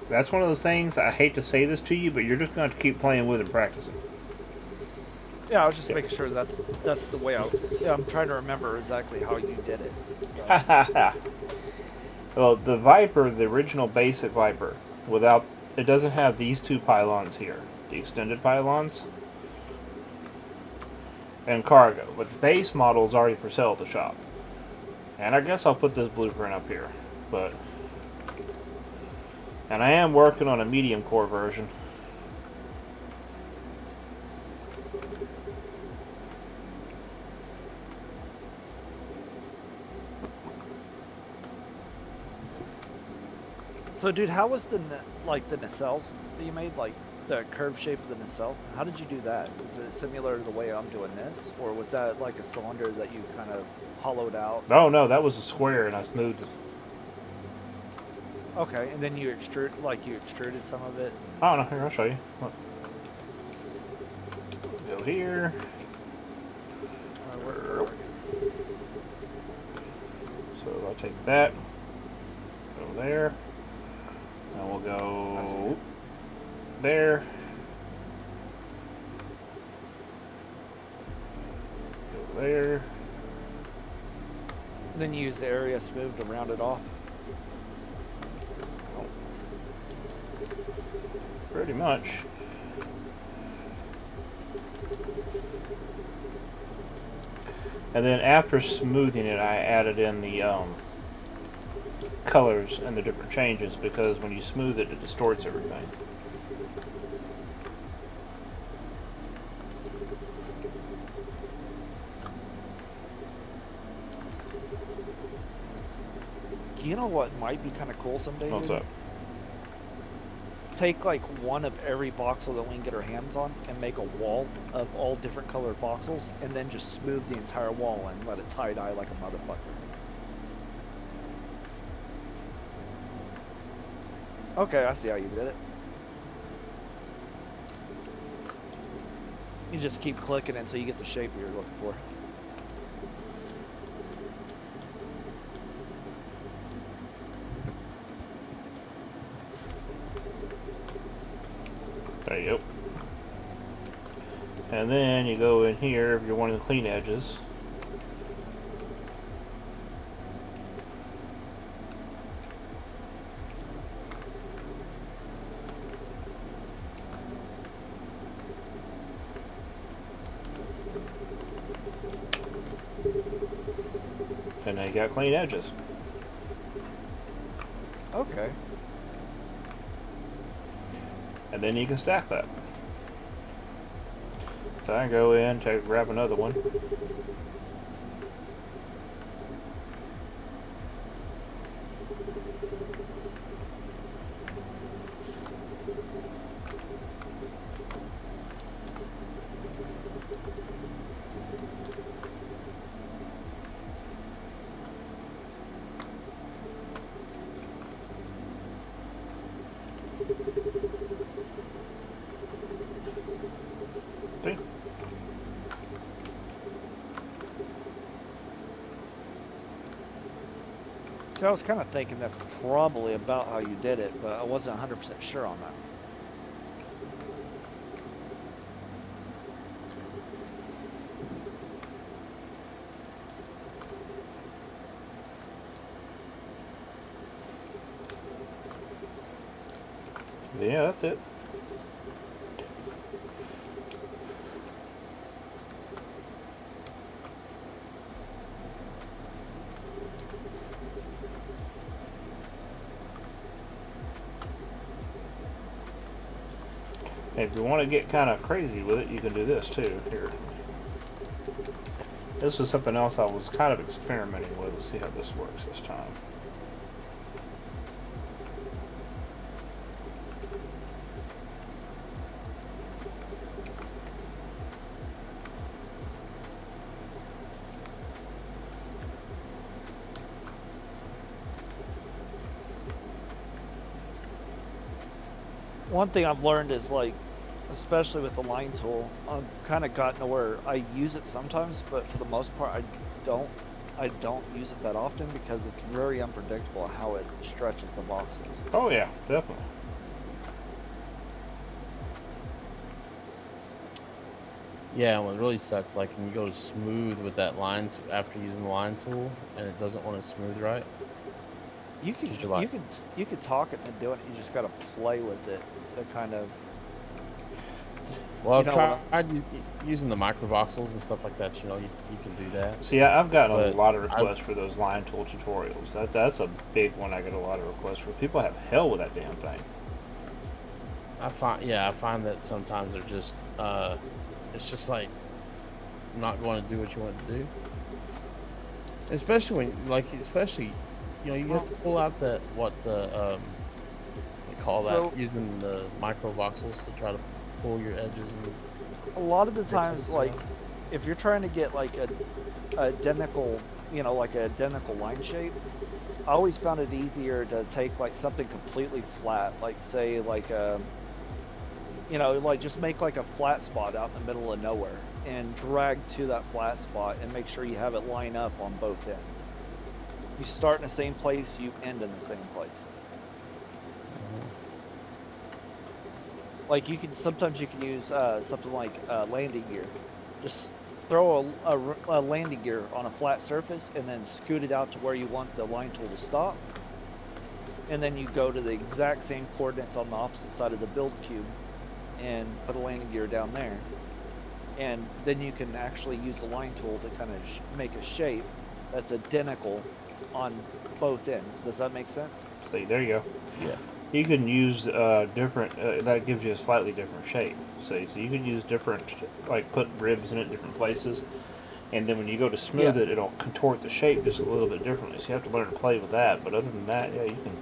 S1: That's one of those things, I hate to say this to you, but you're just going to have to keep playing with and practicing.
S3: Yeah, I was just making sure that's the way I'm trying to remember exactly how you did it.
S1: Well, the Viper, the original basic Viper, it doesn't have these two pylons here, the extended pylons and cargo, but the base model is already for sale at the shop. And I guess I'll put this blueprint up here, and I am working on a medium core version.
S3: So, dude, how was the nacelles that you made, like the curved shape of the nacelle? How did you do that? Is it similar to the way I'm doing this, or was that like a cylinder that you kind of hollowed out?
S1: No, that was a square, and I smoothed it.
S3: Okay, and then you extruded some of it.
S1: Oh no, here I'll show you. Look. Go here.
S3: Where are we?
S1: So I'll take that. Go there. And we'll go there. Go there.
S3: Then you use the area smooth to round it off.
S1: Pretty much. And then after smoothing it, I added in the colors and the different changes, because when you smooth it, it distorts everything.
S3: You know what might be kind of cool someday?
S1: What's
S3: dude?
S1: up?
S3: Take like one of every voxel that we can get our hands on and make a wall of all different colored voxels, and then just smooth the entire wall and let it tie-dye like a motherfucker. Okay, I see how you did it. You just keep clicking until you get the shape you're looking for.
S1: There you go. And then you go in here if you're wanting the clean edges. and they got clean edges.
S3: Okay.
S1: And then you can stack that. So I go in, grab another one. See?
S3: So I was kind of thinking that's probably about how you did it, but I wasn't 100% sure on that.
S1: Yeah, that's it. If you want to get kind of crazy with it, you can do this too. Here. This is something else I was kind of experimenting with. Let's see how this works this time.
S3: One thing I've learned is like, especially with the line tool, I've kind of gotten to where I use it sometimes, but for the most part, I don't use it that often because it's very unpredictable how it stretches the boxes.
S1: Oh yeah, definitely.
S2: Yeah, what really sucks, like when you go smooth with that line after using the line tool, and it doesn't want to smooth right.
S3: You could
S2: Just like-
S3: you could talk it and do it. You just got to play with it to kind of.
S2: Well,
S3: You
S2: I've
S3: know what
S2: tried using the microvoxels and stuff like that. You know, you can do that.
S1: See, I've gotten a
S2: But
S1: lot of requests for those line tool tutorials. That's a big one. I get a lot of requests for. People have hell with that damn thing.
S2: I find that sometimes they're just, it's just like not going to do what you want to do. Especially when, especially, you know, you have to pull out they call that,
S3: So-
S2: using the microvoxels to try to pull your edges. And
S3: a lot of the
S2: fix
S3: times,
S2: it,
S3: like, if you're trying to get like a identical, you know, like an identical line shape, I always found it easier to take like something completely flat, like say like you know, like just make like a flat spot out in the middle of nowhere and drag to that flat spot and make sure you have it line up on both ends. You start in the same place, you end in the same place. Like sometimes you can use something like landing gear. Just throw a landing gear on a flat surface and then scoot it out to where you want the line tool to stop. And then you go to the exact same coordinates on the opposite side of the build cube and put a landing gear down there. And then you can actually use the line tool to kind of make a shape that's identical on both ends. Does that make sense?
S1: See, there you go.
S2: yeah.
S1: You can use different. That gives you a slightly different shape. See, so you can use different, like put ribs in it different places, and then when you go to smooth
S3: Yeah.
S1: it, it'll contort the shape just a little bit differently. So you have to learn to play with that. But other than that, yeah, you can.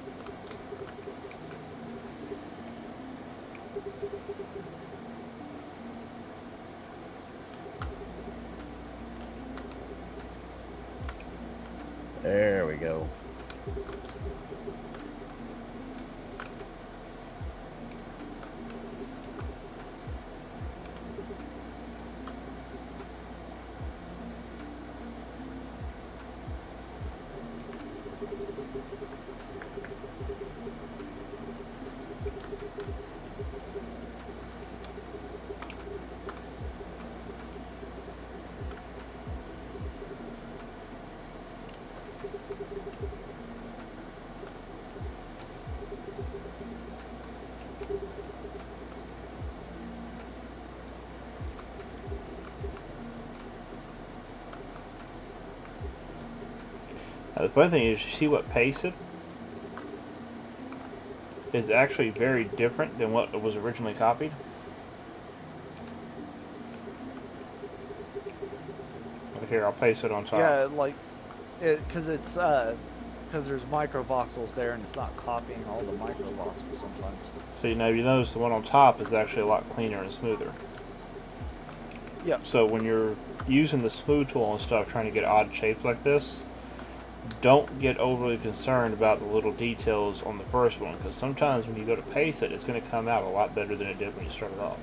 S2: There we go.
S1: The funny thing is, you see what pasted is actually very different than what was originally copied. Like here, I'll paste it on top.
S3: Yeah, like because it's because there's microvoxels there and it's not copying all the microvoxels sometimes.
S1: So now you notice the one on top is actually a lot cleaner and smoother.
S3: Yep.
S1: So when you're using the smooth tool and stuff, trying to get odd shapes like this, don't get overly concerned about the little details on the first one, because sometimes when you go to paste it, it's going to come out a lot better than it did when you started off.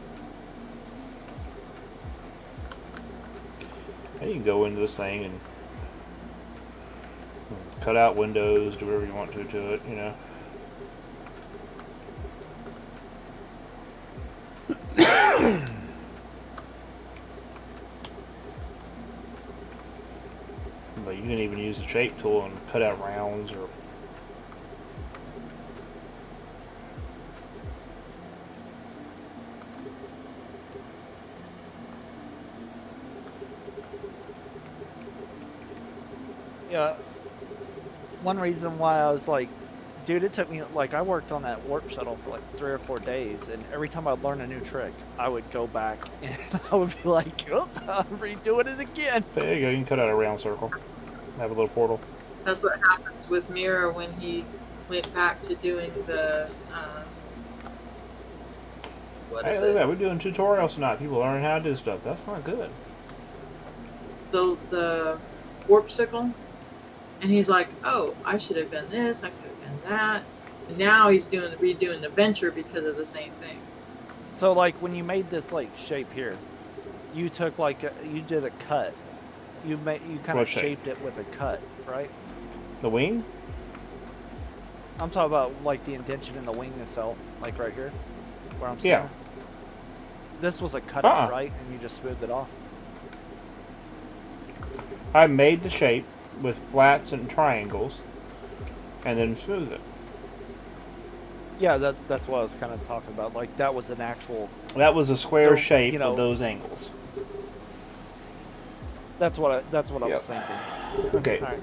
S1: And you can go into this thing and cut out windows, do whatever you want to it, you know. But you can even use the shape tool and cut out rounds or
S3: Yeah. One reason why I was like, dude, it took me like I worked on that warp shuttle for like 3 or 4 days, and every time I'd learn a new trick, I would go back and I would be like, "Oh, I'm redoing it again."
S1: there you go, you can cut out a round circle. Have a little portal.
S6: That's what happens with Mira when he went back to doing the what
S1: Hey,
S6: is
S1: look at that,
S6: it?
S1: we're doing tutorials tonight. People learning how to do stuff. That's not good.
S6: The warp sickle, and he's like, "Oh, I should have done this. I could have done that." And now he's redoing the venture because of the same thing.
S3: So like when you made this like shape here, you took like you did a cut. You kind
S1: What
S3: of
S1: shape?
S3: shaped it with a cut, right?
S1: The wing?
S3: I'm talking about like the indentation in the wing itself, like right here, where I'm
S1: Yeah.
S3: standing. This was a cut
S1: Uh-uh.
S3: right? And you just smoothed it off.
S1: I made the shape with flats and triangles and then smoothed it.
S3: Yeah, that's what I was kind of talking about. Like that was an actual.
S1: That was a square
S3: So,
S1: shape
S3: you know,
S1: with those angles.
S3: That's what I was
S1: Yep.
S3: thinking.
S1: Okay.
S3: All right.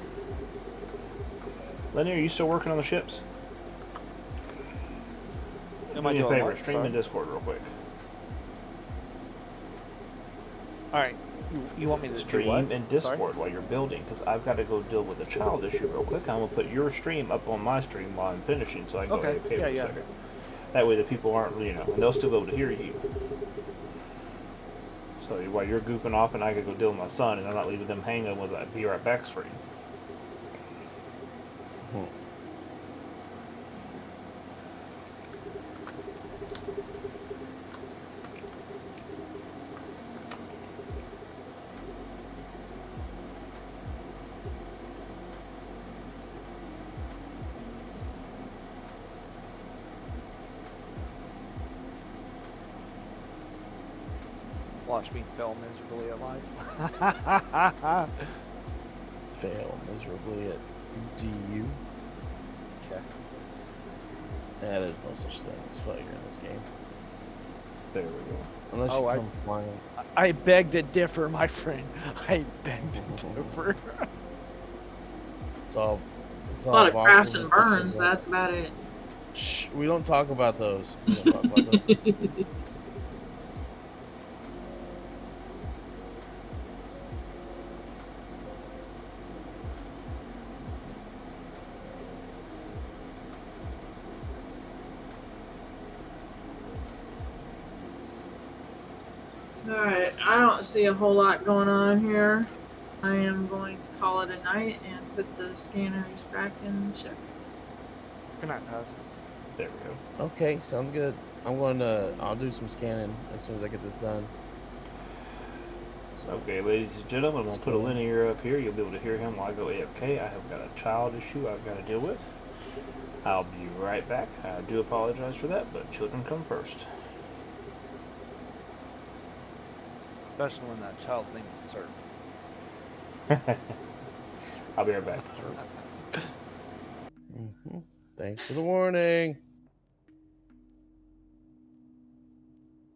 S1: Lenny, are you still working on the ships?
S3: Am
S1: Do
S3: I
S1: me a
S3: doing
S1: favor,
S3: what?
S1: stream
S3: Sorry.
S1: in Discord real quick.
S3: All right. You want me to do
S1: Stream
S3: what?
S1: in Discord
S3: Sorry?
S1: while you're building, because I've got to go deal with a child issue real quick. I'm going to put your stream up on my stream while I'm finishing, so I can
S3: Okay.
S1: go AFK for a
S3: Yeah.
S1: second. That way the people aren't, you know, and they'll still be able to hear you. So while you're goofing off and I can go deal with my son, and I'm not leaving them hanging with that be right back screen.
S3: Watch me fail miserably at life.
S2: Fail miserably at DU.
S3: Okay.
S2: Yeah, there's no such thing as failure in this game.
S1: There we go.
S2: Unless
S3: Oh,
S2: you come flying.
S3: I beg to differ, my friend. I beg to differ.
S2: It's all.
S6: A lot of
S2: voxels
S6: crashes and
S2: pixels,
S6: burns.
S2: right?
S6: That's about it.
S2: Shh, we don't talk about those. We don't talk about those.
S6: Alright, I don't see a whole lot going on here. I am going to call it a night and put the scanners back in check.
S3: Good night, Paz.
S1: There we go.
S2: Okay, sounds good. I'll do some scanning as soon as I get this done. So,
S1: Okay, ladies and gentlemen, I'm going to put a linear up here. You'll be able to hear him while I go AFK. I have got a child issue I've got to deal with. I'll be right back. I do apologize for that, but children come first.
S3: Especially when that child's name is Sir.
S1: I'll be right back.
S2: Thanks for the warning.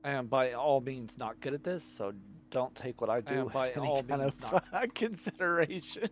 S3: I am by all means not good at this, so don't take what I do with any kind of consideration.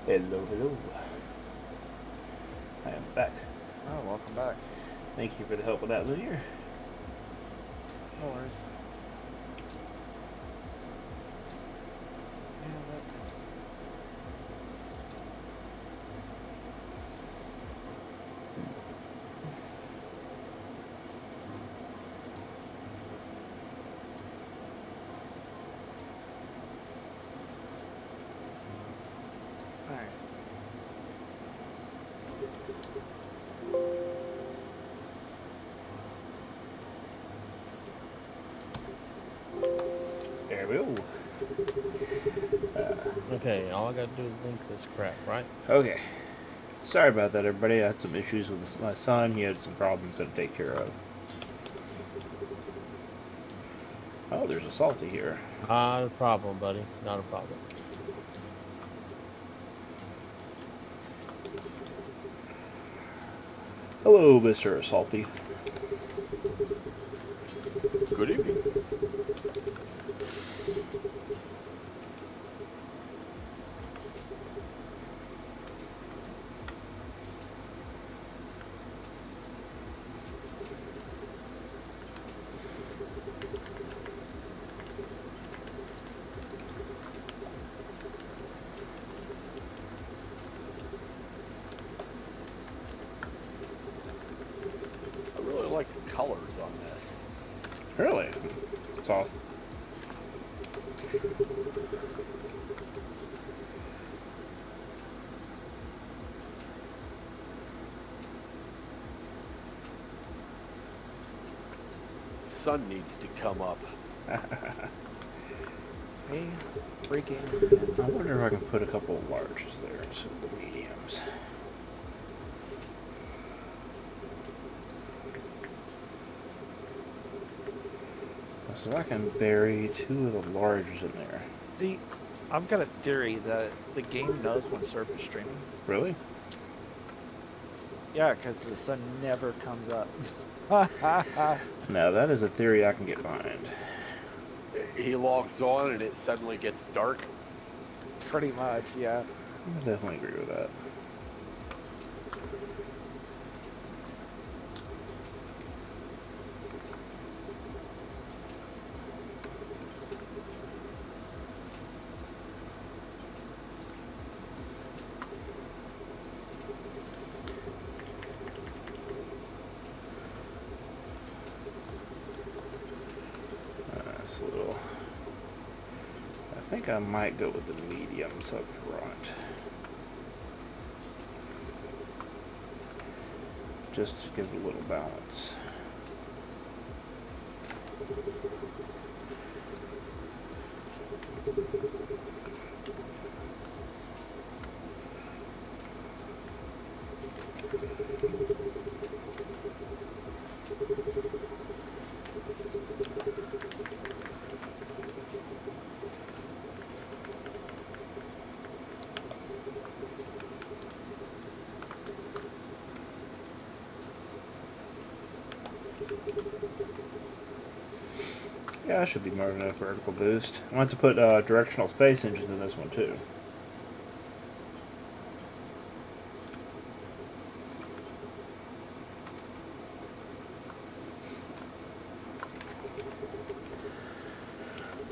S1: Hello, hello. I am back.
S3: Oh, welcome back.
S1: Thank you for the help with that, Linear.
S3: No worries. Yeah, that thing. Alright.
S1: There we go.
S2: Okay, all I gotta do is link this crap, right?
S1: Okay. Sorry about that, everybody. I had some issues with my son. He had some problems to take care of. Oh, there's a salty here.
S2: Not a problem, buddy. Not a problem.
S1: Hello, Mr. Salty.
S5: Good evening. I really like the colors on this.
S1: Really? It's awesome.
S5: Sun needs to come up.
S3: Hey, freaking.
S1: I wonder if I can put a couple of larges there instead of the mediums. So I can bury 2 of the larges in there.
S3: See, I've got a theory that the game knows when Surf is streaming.
S1: Really?
S3: Yeah, because the sun never comes up.
S1: Now that is a theory I can get behind.
S5: He logs on and it suddenly gets dark.
S3: Pretty much, yeah.
S1: I definitely agree with that. Nice little. I think I might go with the mediums up front. Just to give it a little balance. Yeah, that should be more than enough vertical boost. I want to put directional space engines in this one too.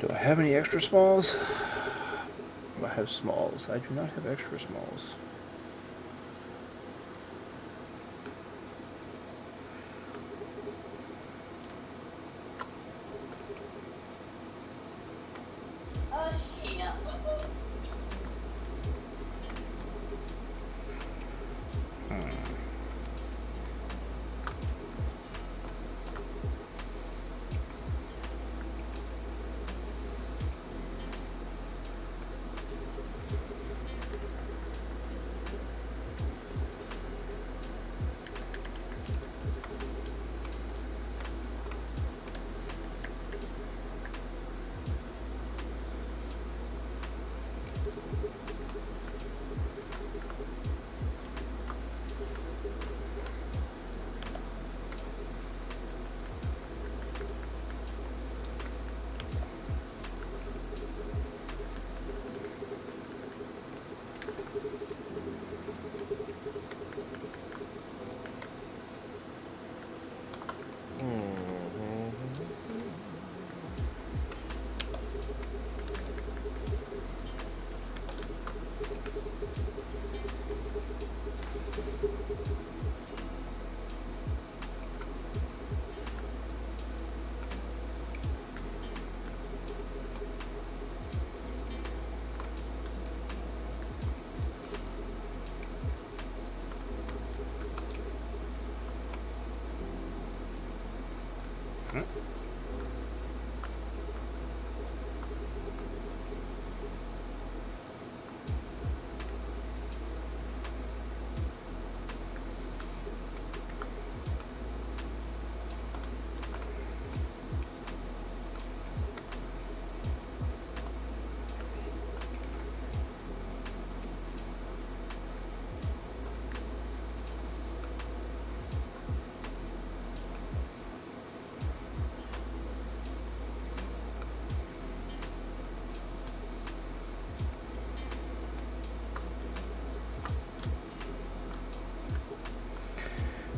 S1: Do I have any extra smalls? I have smalls. I do not have extra smalls.
S2: Mhm.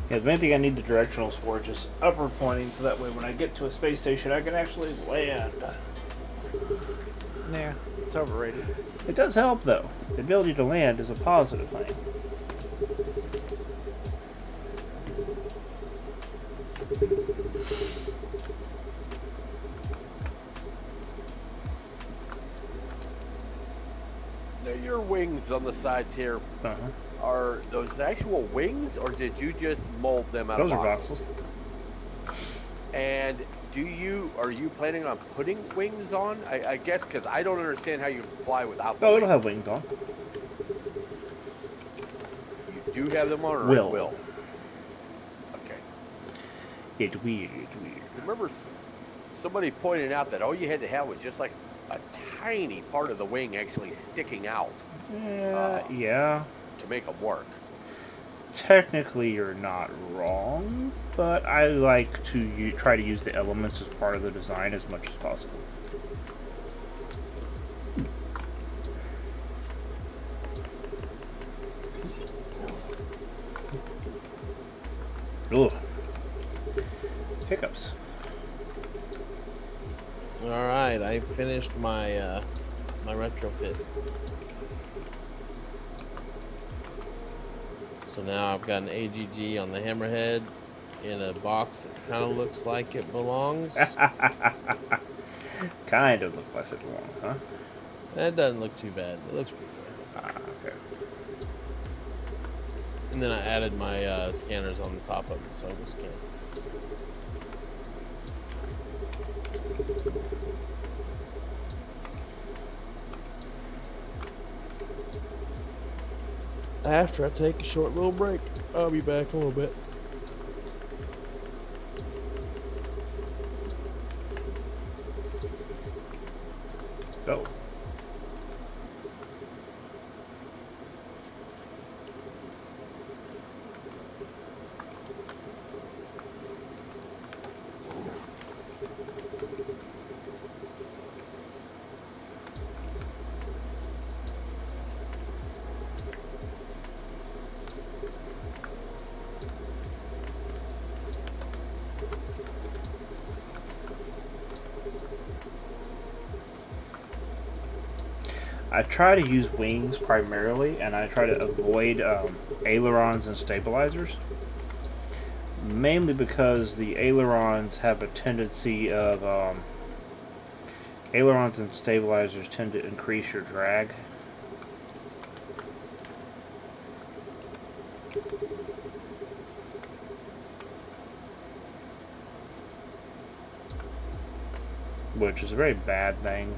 S1: Yeah, the main thing I need the directionals for is just upward pointing, so that way when I get to a space station, I can actually land.
S3: Nah, it's overrated.
S1: It does help, though. The ability to land is a positive thing.
S5: Now, your wings on the sides here,
S1: Uh-huh.
S5: are those actual wings, or did you just mold them out
S1: Those
S5: of
S1: are
S5: boxes?
S1: voxels.
S5: And are you planning on putting wings on? I guess because I don't understand how you fly without the
S1: Oh,
S5: wings.
S1: it'll have wings on.
S5: You do have them on, or
S1: Will.
S5: it will? Okay.
S1: It weird.
S5: Remember, somebody pointed out that all you had to have was just like a tiny part of the wing actually sticking out
S1: Yeah.
S5: to make them work.
S1: Technically, you're not wrong, but I like to try to use the elements as part of the design as much as possible. Ugh. Hiccups.
S2: All right, I finished my my retrofit. So now I've got an AGG on the hammerhead in a box that kind of looks like it belongs.
S1: Kind of look less it belongs, huh?
S2: That doesn't look too bad. It looks pretty good.
S1: Okay.
S2: And then I added my scanners on the top of it, so it was scanned. After I take a short little break, I'll be back in a little bit.
S1: Oh. I try to use wings primarily, and I try to avoid ailerons and stabilizers. Mainly because the ailerons have a tendency of... ailerons and stabilizers tend to increase your drag. Which is a very bad thing.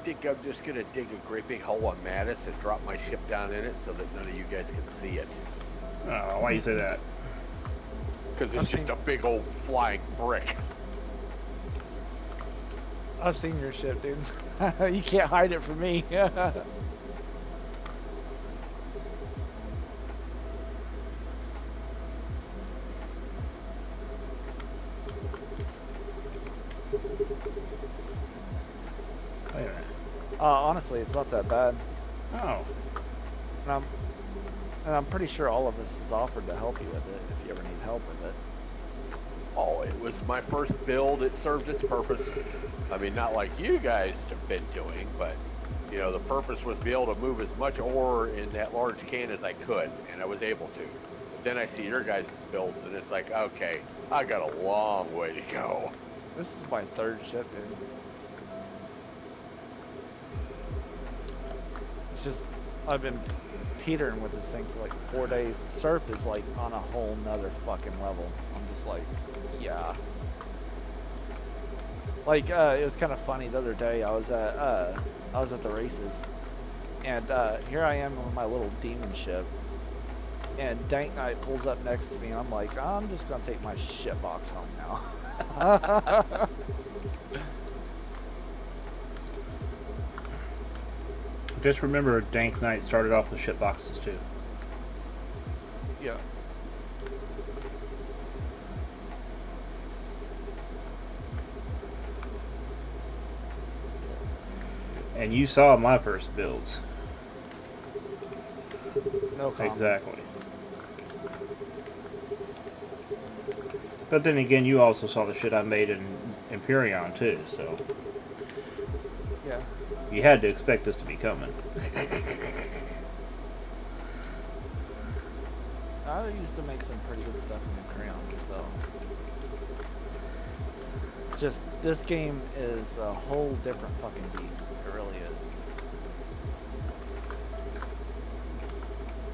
S5: think I'm just gonna dig a great big hole on Mattis and drop my ship down in it so that none of you guys can see it.
S1: Oh, why you say that?
S5: Because it's just a big old flying brick.
S3: I've seen your ship, dude. You can't hide it from me.
S1: Wait a minute.
S3: Honestly, it's not that bad.
S1: Oh.
S3: And I'm pretty sure all of us has offered to help you with it if you ever need help with it.
S5: Oh, it was my first build. It served its purpose. I mean, not like you guys have been doing, but, you know, the purpose was to be able to move as much ore in that large can as I could, and I was able to. But then I see your guys' builds, and it's like, okay, I got a long way to go.
S3: This is my third ship, dude. It's just, I've been petering with this thing for like 4 days. Surf is like on a whole nother fucking level. I'm just like, yeah. Like, it was kind of funny the other day. I was at the races, and here I am with my little demon ship, and Dank Knight pulls up next to me, and I'm like, I'm just gonna take my shit box home now.
S1: Just remember, Dank Knight started off with ship boxes too.
S3: Yeah.
S1: And you saw my first builds.
S3: No comment.
S1: Exactly. But then again, you also saw the shit I made in Imperion too, so
S3: Yeah.
S1: you had to expect this to be coming.
S3: I used to make some pretty good stuff in Imperion, so. It's just, this game is a whole different fucking beast. It really is.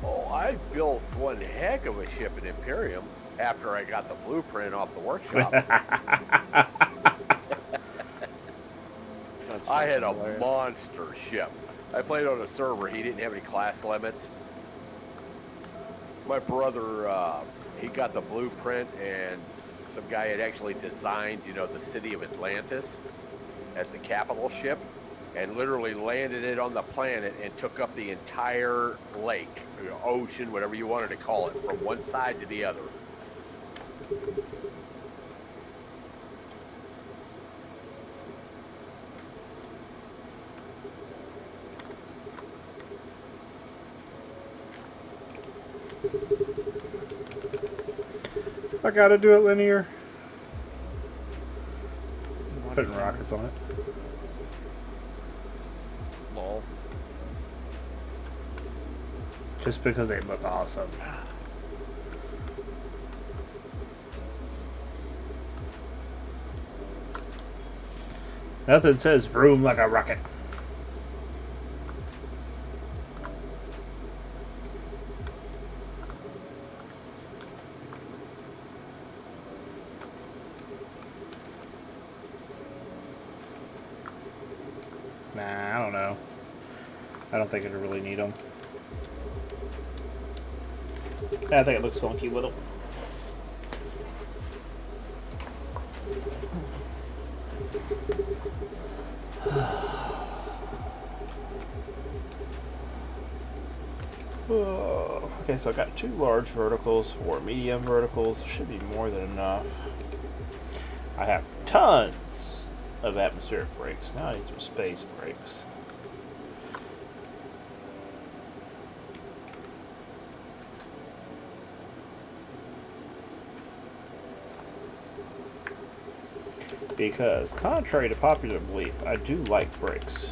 S5: Oh, I built one heck of a ship in Imperium after I got the blueprint off the workshop.
S3: That's
S5: I had
S3: fucking
S5: a
S3: hilarious.
S5: monster ship. I played on a server. He didn't have any class limits. My brother, he got the blueprint, and some guy had actually designed, you know, the city of Atlantis as the capital ship, and literally landed it on the planet and took up the entire lake, or ocean, whatever you wanted to call it, from one side to the other.
S1: I gotta do it linear.
S3: What
S1: Putting
S3: is
S1: rockets on it.
S3: Lol.
S1: Just because they look awesome. Nothing says vroom like a rocket. Nah, I don't know. I don't think it'll really need them. I think it looks funky with them. Okay, so I got 2 large verticals, 4 medium verticals. Should be more than enough. I have tons of atmospheric brakes. Now I need some space brakes. Because, contrary to popular belief, I do like brakes.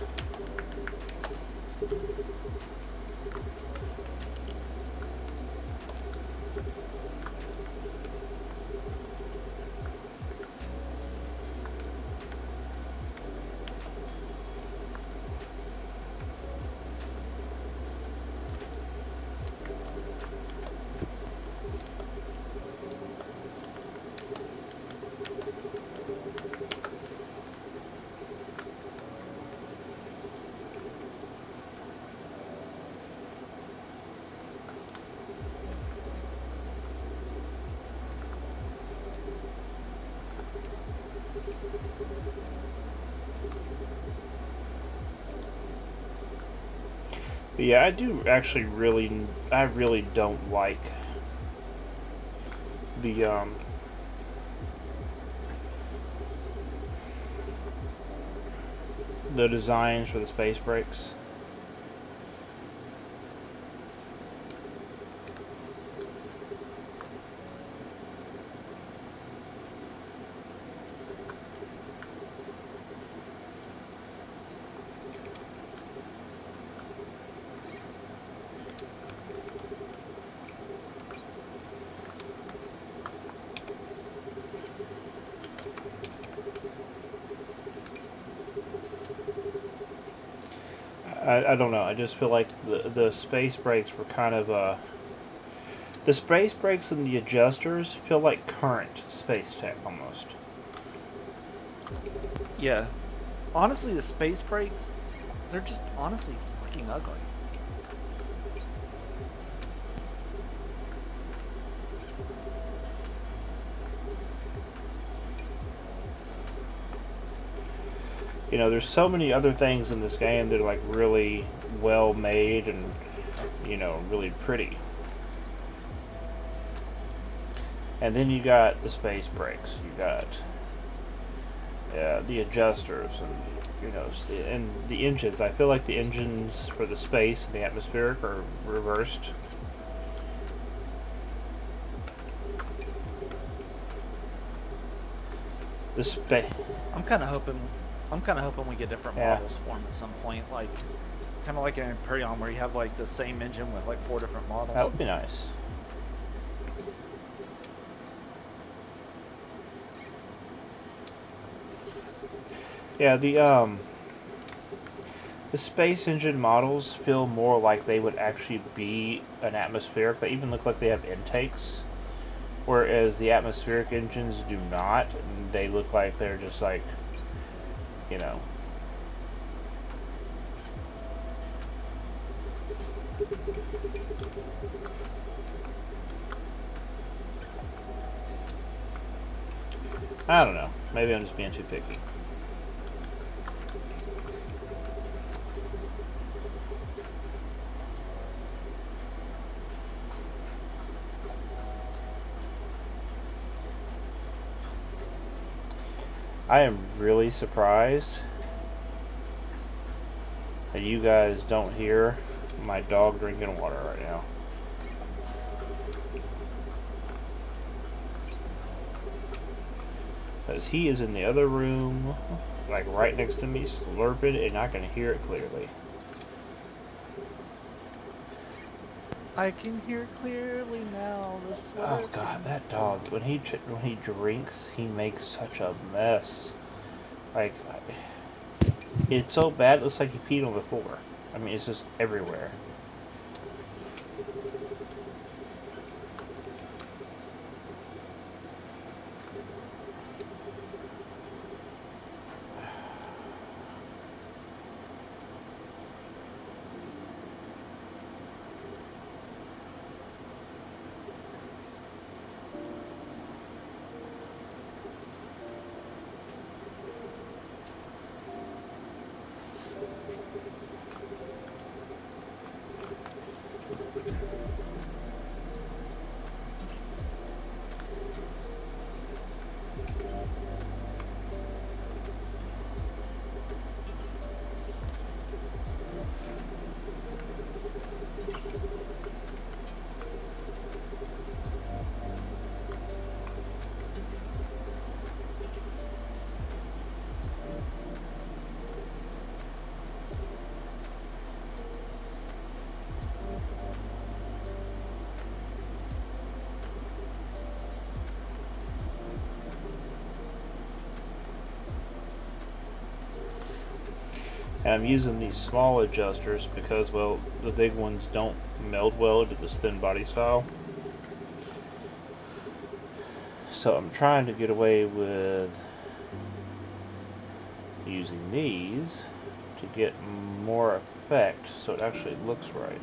S1: But yeah, I do actually I really don't like the designs for the space brakes. I don't know. I just feel like the space brakes were kind of the space brakes and the adjusters feel like current space tech almost.
S3: Yeah. Honestly, the space brakes, they're just honestly fucking ugly.
S1: You know, there's so many other things in this game that are like really well made and, you know, really pretty. And then you got the space brakes. You got the adjusters, and you know, and the engines. I feel like the engines for the space and the atmospheric are reversed. The space.
S3: I'm kind of hoping we get different models for them at some point, like kind of like an Imperion where you have like the same engine with like 4 different models.
S1: That would be nice. Yeah, the space engine models feel more like they would actually be an atmospheric. They even look like they have intakes, whereas the atmospheric engines do not. They look like they're just like, you know. I don't know. Maybe I'm just being too picky. I am really surprised that you guys don't hear my dog drinking water right now. Because he is in the other room, like right next to me, slurping, and I can hear it clearly.
S3: I can hear clearly now.
S1: Oh god, that dog! When he drinks, he makes such a mess. Like, it's so bad. It looks like he peed on the floor. I mean, it's just everywhere. And I'm using these small adjusters because, well, the big ones don't meld well to this thin body style. So I'm trying to get away with using these to get more effect so it actually looks right.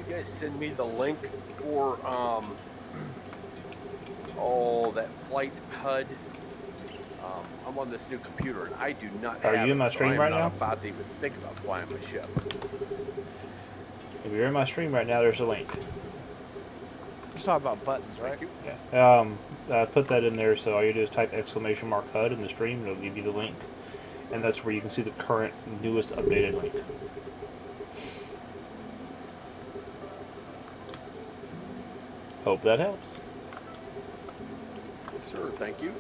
S5: You guys send me the link for that flight HUD. I'm on this new computer and I do not
S1: Are
S5: have
S1: you in my
S5: it, so
S1: stream
S5: I am
S1: right
S5: not
S1: now?
S5: about to even think about flying my ship.
S1: If you're in my stream right now, there's a link.
S3: Just talking about buttons, right?
S5: Thank you.
S1: Yeah. Put that in there, so all you do is type !HUD in the stream, and it'll give you the link. And that's where you can see the current, newest, updated link. Hope that helps.
S5: Yes, sir. Thank you.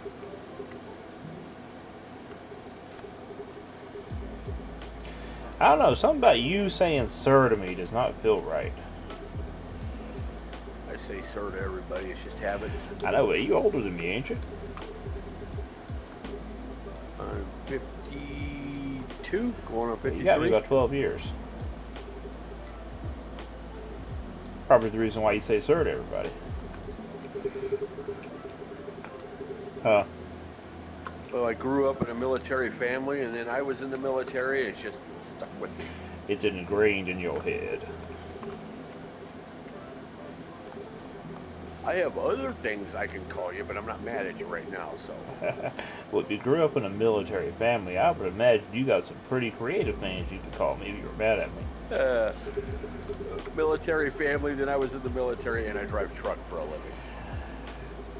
S1: I don't know, something about you saying sir to me does not feel right.
S5: I say sir to everybody. It's just habit.
S1: I know, but you older than me, ain't you?
S5: I'm 52, going on 53.
S1: You got me about 12 years. Probably the reason why you say sir to everybody.
S5: Well, I grew up in a military family, and then I was in the military. It's just stuck with me.
S1: It's ingrained in your head.
S5: I have other things I can call you, but I'm not mad at you right now, so.
S1: Well, if you grew up in a military family, I would imagine you got some pretty creative things you could call me if you were mad at me.
S5: Military family, then I was in the military, and I drive truck for a living.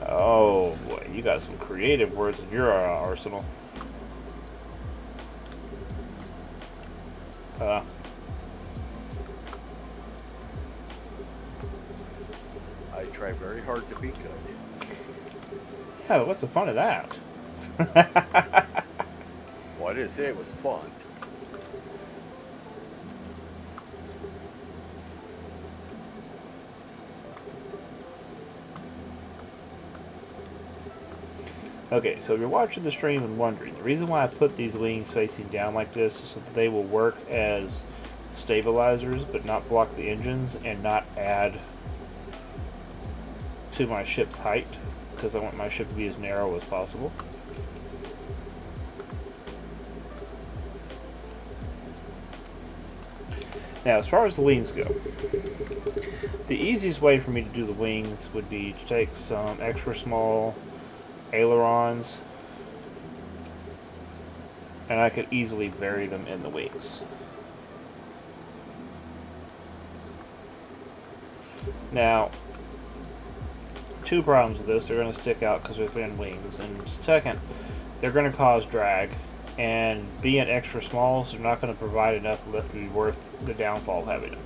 S1: Oh boy, you got some creative words in your arsenal.
S5: I try very hard to be good.
S1: Yeah, what's the fun of that?
S5: Well, I didn't say it was fun.
S1: Okay, so if you're watching the stream and wondering, the reason why I put these wings facing down like this is so that they will work as stabilizers but not block the engines and not add to my ship's height, because I want my ship to be as narrow as possible. Now, as far as the wings go, the easiest way for me to do the wings would be to take some extra small ailerons, and I could easily bury them in the wings. Now, two problems with this: they're going to stick out because they're thin wings, and second, they're going to cause drag, and being extra small, so they're not going to provide enough lift to be worth the downfall of having them.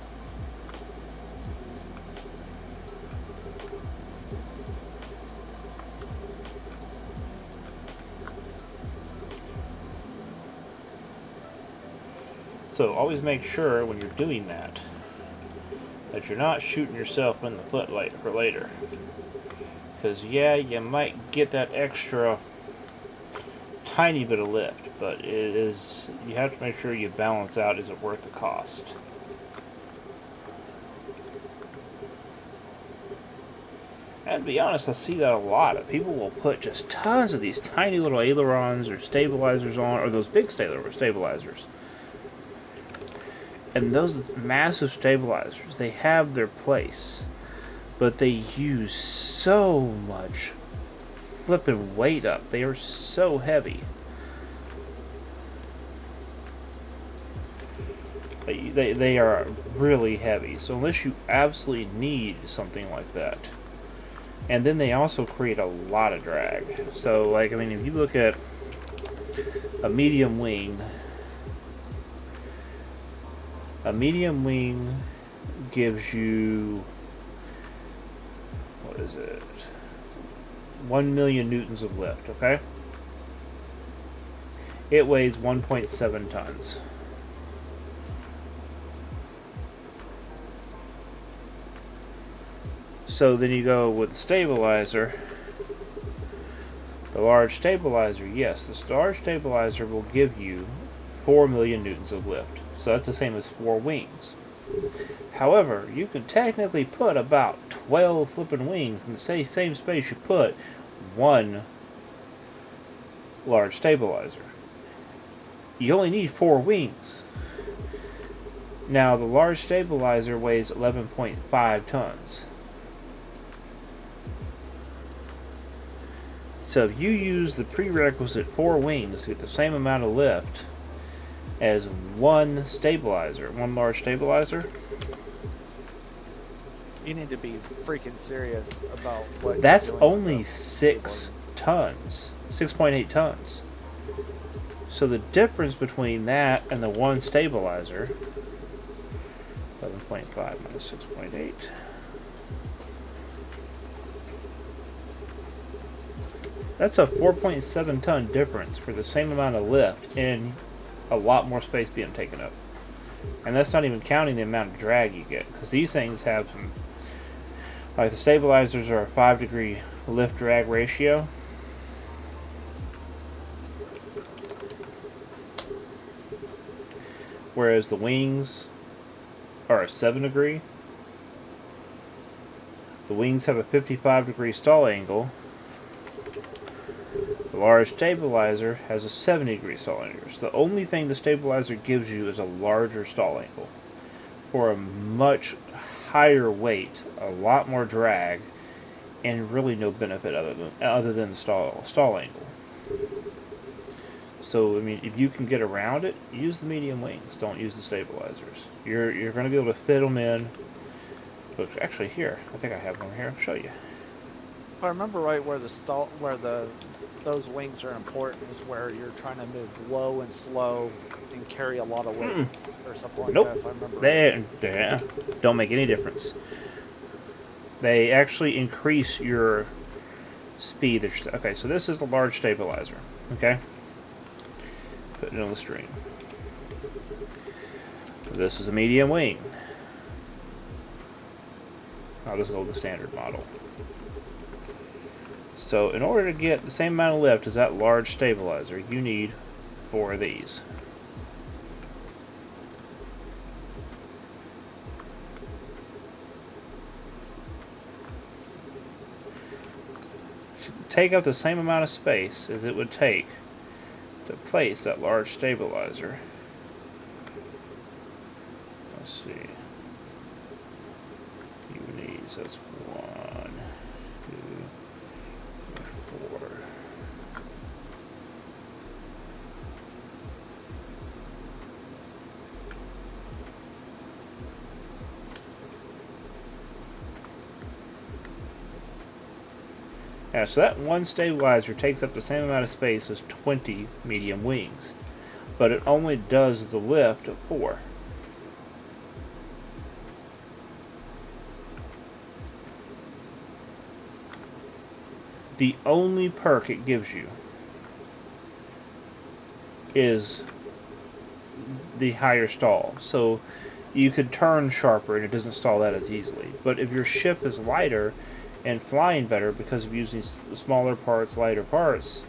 S1: So always make sure when you're doing that you're not shooting yourself in the foot for later. Because yeah, you might get that extra tiny bit of lift, but you have to make sure you balance out, is it worth the cost? And to be honest, I see that a lot. People will put just tons of these tiny little ailerons or stabilizers on, or those big stabilizers. And those massive stabilizers, they have their place. but they use so much flipping weight up. They are so heavy. They are really heavy. So unless you absolutely need something like that. And then they also create a lot of drag. So, like, I mean, if you look at a medium wing gives you, what is it? 1 million newtons of lift, okay? It weighs 1.7 tons. So then you go with the stabilizer. The large stabilizer, yes, the large stabilizer will give you 4 million newtons of lift. So that's the same as 4 wings. However, you can technically put about 12 flipping wings in the same space you put one large stabilizer. You only need 4 wings. Now, the large stabilizer weighs 11.5 tons. So if you use the prerequisite 4 wings to get the same amount of lift as one stabilizer, one large stabilizer,
S3: You need to be freaking serious about what
S1: that's
S3: you're doing with
S1: only
S3: the
S1: 6 tons, 6.8 tons. So the difference between that and the one stabilizer, 11.5 minus 6.8. That's a 4.7 ton difference for the same amount of lift and a lot more space being taken up. And that's not even counting the amount of drag you get, because these things have some, like the stabilizers are a 5-degree lift drag ratio. Whereas the wings are a 7-degree. The wings have a 55-degree stall angle. The large stabilizer has a 70-degree stall angle. So the only thing the stabilizer gives you is a larger stall angle for a much higher weight, a lot more drag, and really no benefit other than the stall angle. So I mean, if you can get around it, use the medium wings. Don't use the stabilizers. You're going to be able to fit them in. Look, actually, here I think I have one here. I'll show you.
S3: If I remember right, where those wings are important is where you're trying to move low and slow and carry a lot of weight or something like
S1: Nope.
S3: that. If I remember right.
S1: They don't make any difference. They actually increase your speed. Okay, so this is the large stabilizer. Okay, putting it on the screen. This is a medium wing. I'll just go with the standard model. So in order to get the same amount of lift as that large stabilizer, you need 4 of these. Take up the same amount of space as it would take to place that large stabilizer. Let's see. You need, so that's 1, 2, 4. Yeah, so that one stabilizer takes up the same amount of space as 20 medium wings, but it only does the lift of 4. The only perk it gives you is the higher stall. So you could turn sharper and it doesn't stall that as easily. But if your ship is lighter and flying better because of using smaller parts, lighter parts,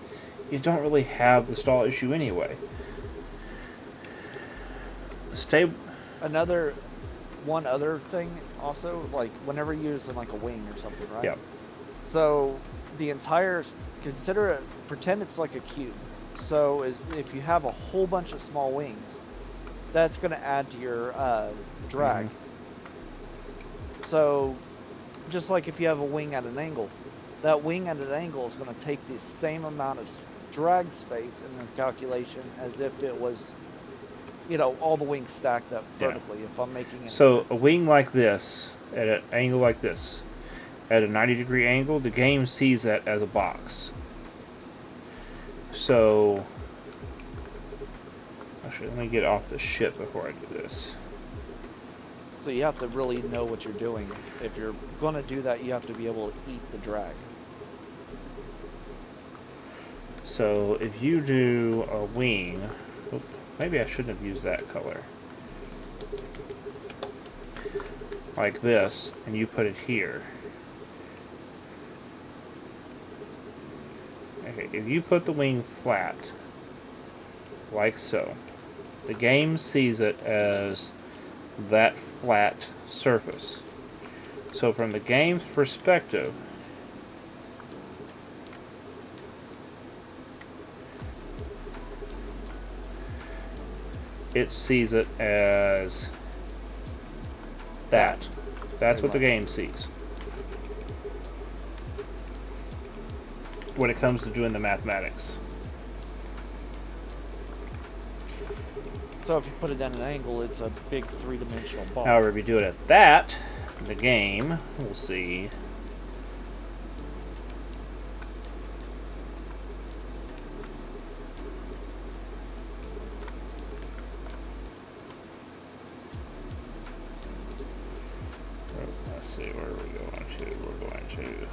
S1: you don't really have the stall issue anyway.
S3: One other thing also, like whenever you're using like a wing or something, right?
S1: Yeah.
S3: So the entire, pretend it's like a cube. So if you have a whole bunch of small wings, that's going to add to your drag. So just like if you have a wing at an angle, that wing at an angle is going to take the same amount of drag space in the calculation as if it was, you know, all the wings stacked up
S1: Yeah.
S3: vertically. If I'm making any
S1: So
S3: sense.
S1: a wing like this, at an angle like this, at a 90-degree angle, the game sees that as a box. So, actually, let me get off the ship before I do this.
S3: So you have to really know what you're doing. If you're going to do that, you have to be able to eat the drag.
S1: So if you do a wing, maybe I shouldn't have used that color. Like this, and you put it here. Okay, if you put the wing flat, like so, the game sees it as that flat surface. So from the game's perspective, it sees it as that. That's what the game sees when it comes to doing the mathematics.
S3: So if you put it at an angle, it's a big three-dimensional box.
S1: However, if you do it at that, the game will see let's see, where are we going to? We're going to,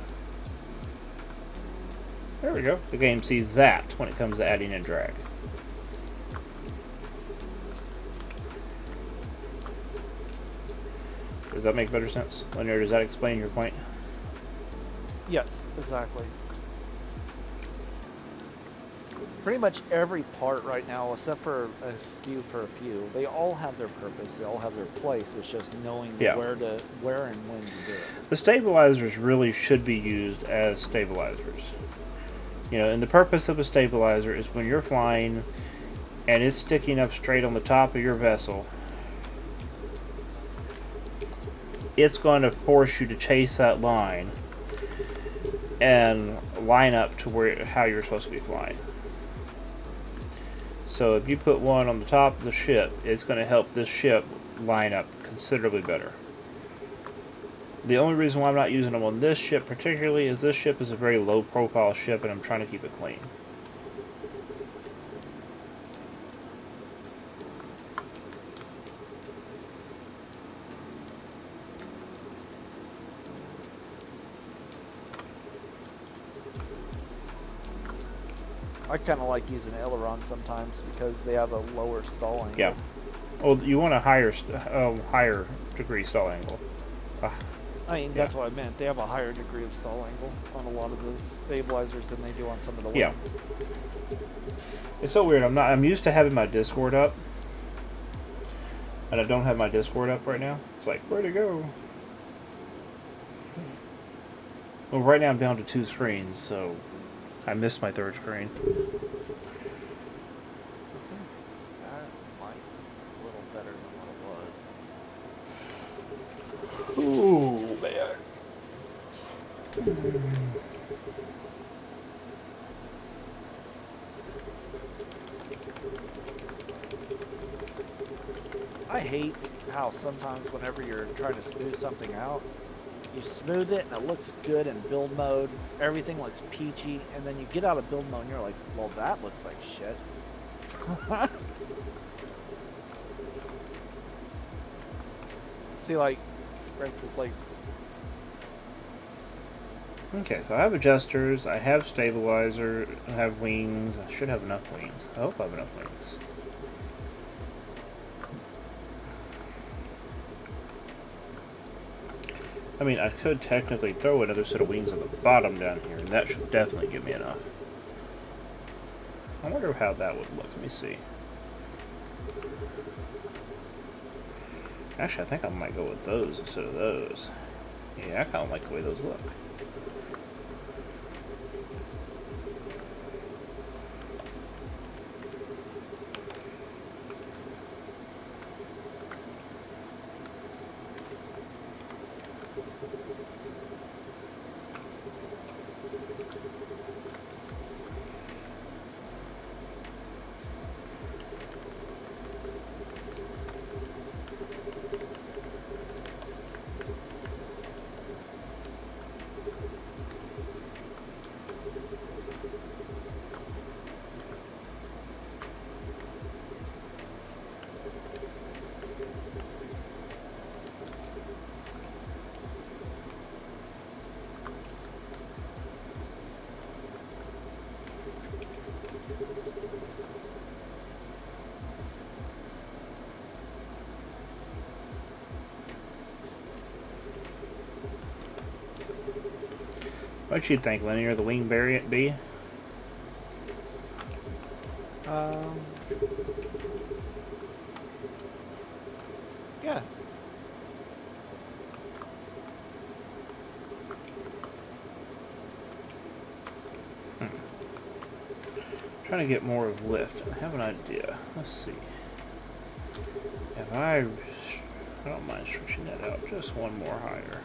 S1: there we go. The game sees that when it comes to adding in drag. Does that make better sense? Linear, does that explain your point?
S3: Yes, exactly. Pretty much every part right now, except for a skew for a few, they all have their purpose. They all have their place. It's just knowing where and when to do it.
S1: The stabilizers really should be used as stabilizers. You know, and the purpose of a stabilizer is when you're flying and it's sticking up straight on the top of your vessel, it's going to force you to chase that line and line up to how you're supposed to be flying. So if you put one on the top of the ship, it's going to help this ship line up considerably better. The only reason why I'm not using them on this ship particularly is this ship is a very low profile ship and I'm trying to keep it clean.
S3: I kind of like using aileron sometimes because they have a lower stall angle.
S1: Yeah. Well, you want a higher degree stall angle.
S3: I mean, that's what I meant. They have a higher degree of stall angle on a lot of the stabilizers than they do on some of the wings.
S1: Yeah. It's so weird. I'm used to having my Discord up, and I don't have my Discord up right now. It's like, where'd it go? Well, right now I'm down to 2 screens, so I missed my 3rd screen.
S3: That might be a little better than what it was.
S1: Ooh, man.
S3: I hate how sometimes whenever you're trying to smooth something out, you smooth it and it looks good in build mode, everything looks peachy, and then you get out of build mode and you're like, well, that looks like shit. See, like, for instance, like,
S1: Okay, so I have adjusters, I have stabilizer, I have wings. I should have enough wings. I hope I have enough wings. I mean, I could technically throw another set of wings on the bottom down here, and that should definitely give me enough. I wonder how that would look. Let me see. Actually, I think I might go with those instead of those. Yeah, I kind of like the way those look. What you think, Linear? The wing variant B?
S3: Yeah.
S1: Trying to get more of lift. I have an idea. Let's see. If I don't mind stretching that out just one more higher.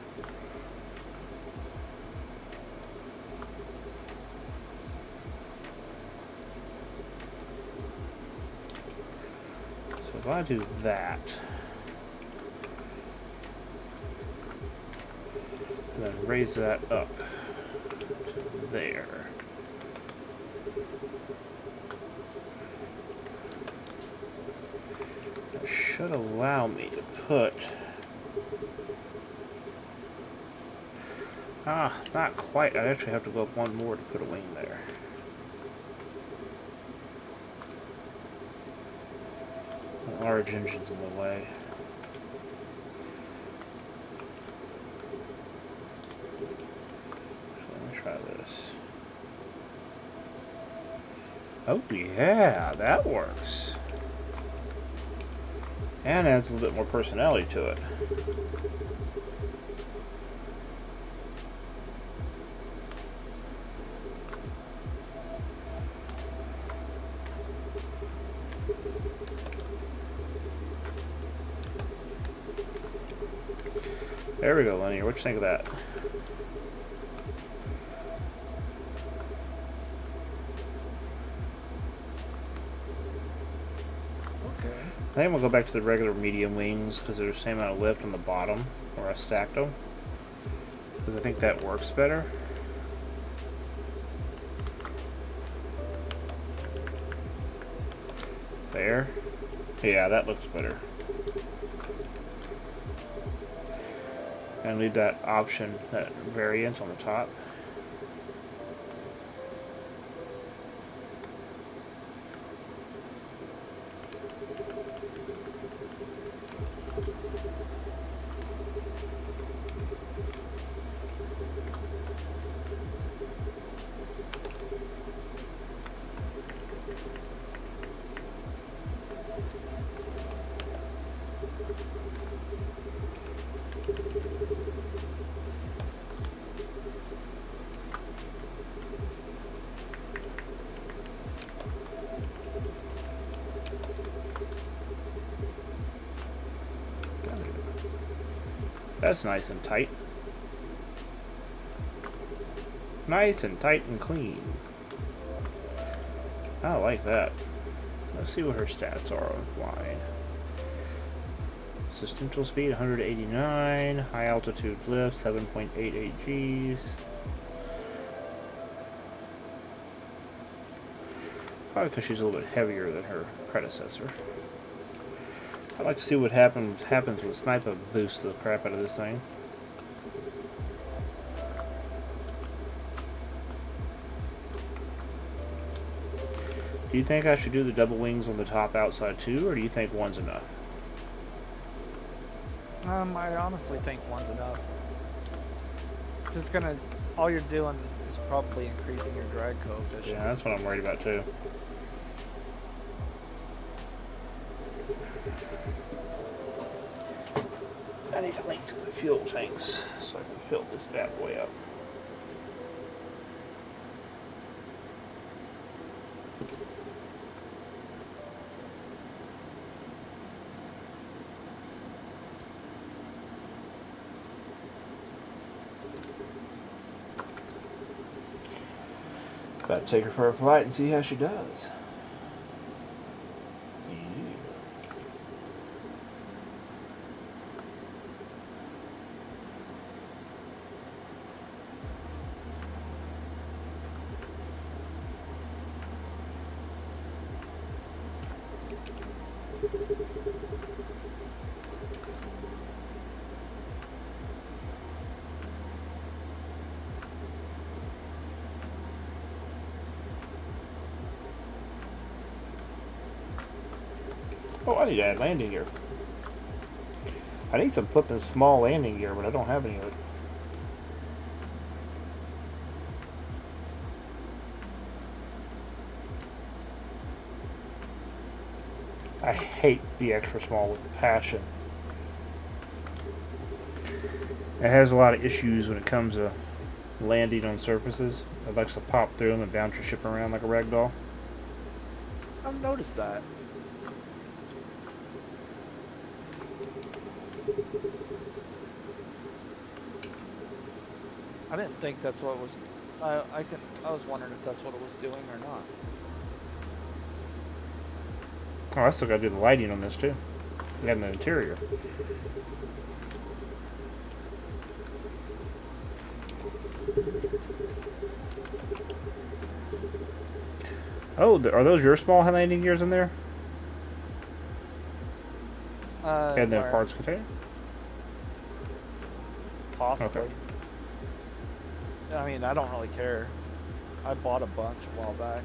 S1: So if I do that, and then raise that up to there. That should allow me to put... not quite. I actually have to go up one more to put a wing there. The large engine's in the way. So let me try this. Oh yeah, that works. And adds a little bit more personality to it. There we go, Linear. What you think of that?
S3: Okay.
S1: I think we'll go back to the regular medium wings because they're the same amount of lift on the bottom where I stacked them. Because I think that works better. There. Yeah, that looks better. And leave that option, that variant on the top. That's nice and tight. Nice and tight and clean. I like that. Let's see what her stats are on flying. Substantial speed 189, high altitude lift 7.88 Gs. Probably because she's a little bit heavier than her predecessor. I'd like to see what happens when Sniper boosts the crap out of this thing. Do you think I should do the double wings on the top outside too, or do you think one's enough?
S3: I honestly think one's enough. It's gonna, all you're doing is probably increasing your drag coefficient.
S1: Yeah, that's what I'm worried about too. I need to link to the fuel tanks so I can fill this bad boy up. About to take her for a flight and see how she does. Oh, I need to add landing gear. I need some flipping small landing gear, but I don't have any of it. I hate the extra small with passion. It has a lot of issues when it comes to landing on surfaces. It likes to pop through them and bounce your ship around like a rag doll.
S3: I've noticed that. I didn't think that's what it was. I was wondering if that's what it was doing or not.
S1: Oh, I still gotta do the lighting on this too. And the interior. Oh, are those your small landing gears in there? And the
S3: Where?
S1: parts container?
S3: Possibly.
S1: Okay.
S3: I mean, I don't really care. I bought a bunch a while back.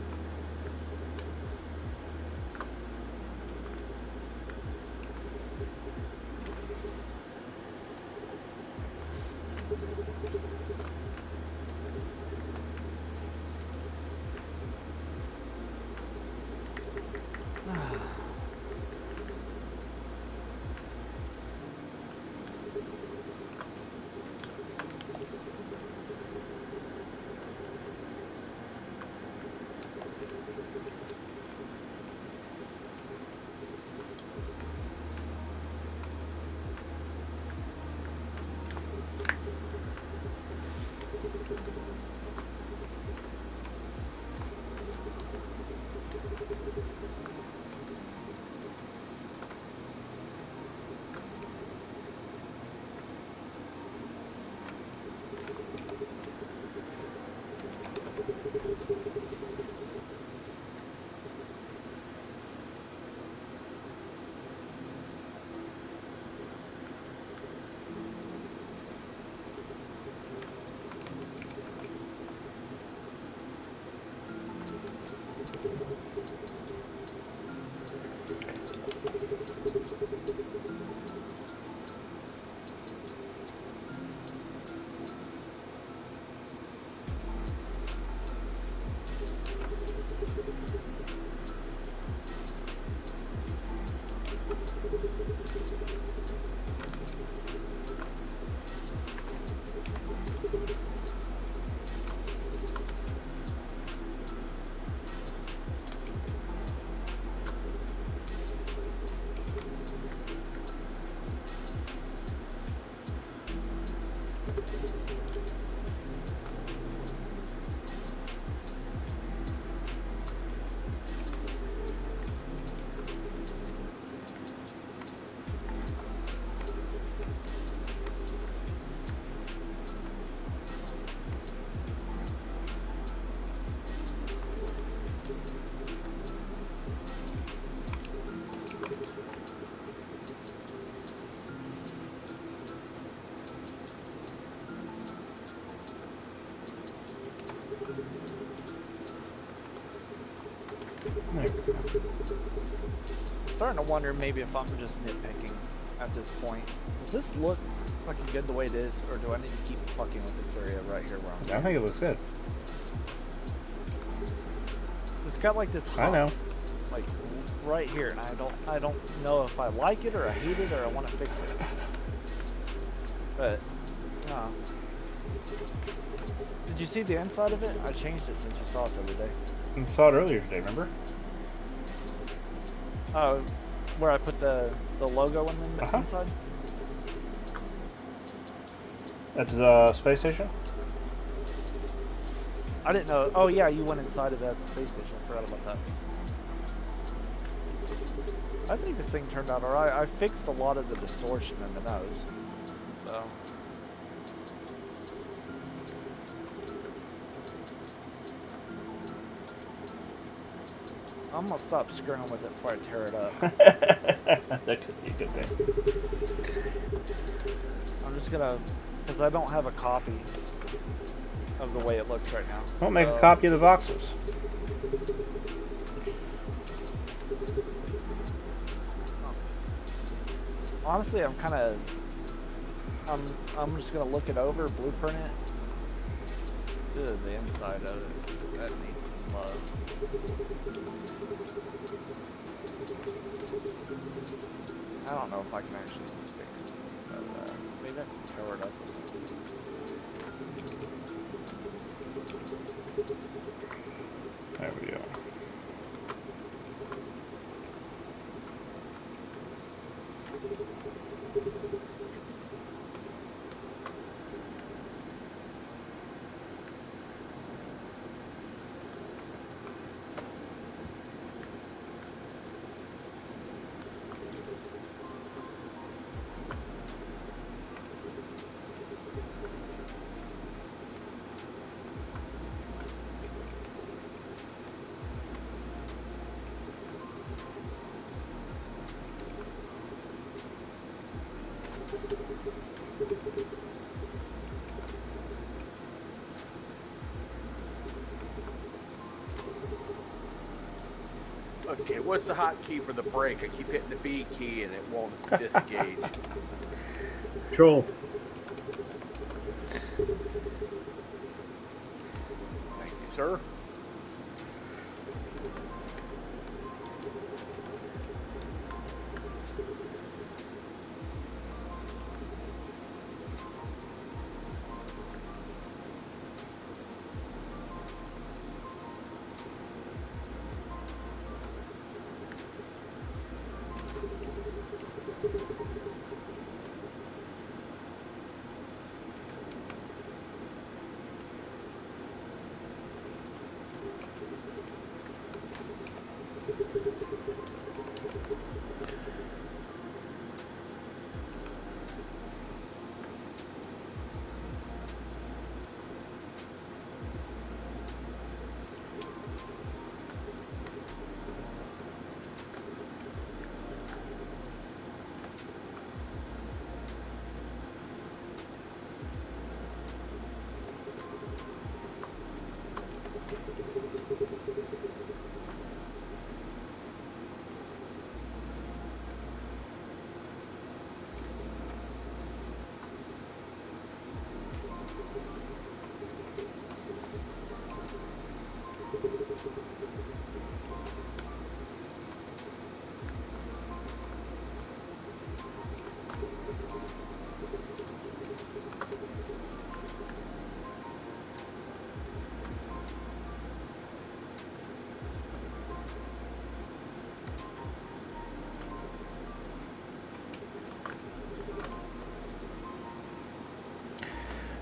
S3: Starting to wonder maybe if I'm just nitpicking at this point. Does this look fucking good the way it is, or do I need to keep fucking with this area right here where I'm
S1: I
S3: standing?
S1: think it looks good.
S3: It's got like this hump,
S1: I know.
S3: like right here, and I don't know if I like it or I hate it or I want to fix it. But did you see the inside of it? I changed it since you saw it the other day.
S1: You saw it earlier today, remember?
S3: Oh, where I put the logo in the inside?
S1: At the space station?
S3: I didn't know. Oh yeah, you went inside of that space station. I forgot about that. I think this thing turned out alright. I fixed a lot of the distortion in the nose. So. I'm gonna stop screwing with it before I tear it up.
S1: That could be a good thing.
S3: I'm just gonna, because I don't have a copy of the way it looks right now.
S1: Don't make a copy of the boxes.
S3: Honestly, I'm just gonna look it over, blueprint it. Ugh, the inside of it, that needs some love. I don't know if I can actually fix it, but maybe I can power it up or something.
S1: There we go.
S5: Okay, what's the hotkey for the brake? I keep hitting the B key and it won't disengage.
S4: Control.
S5: Thank you, sir.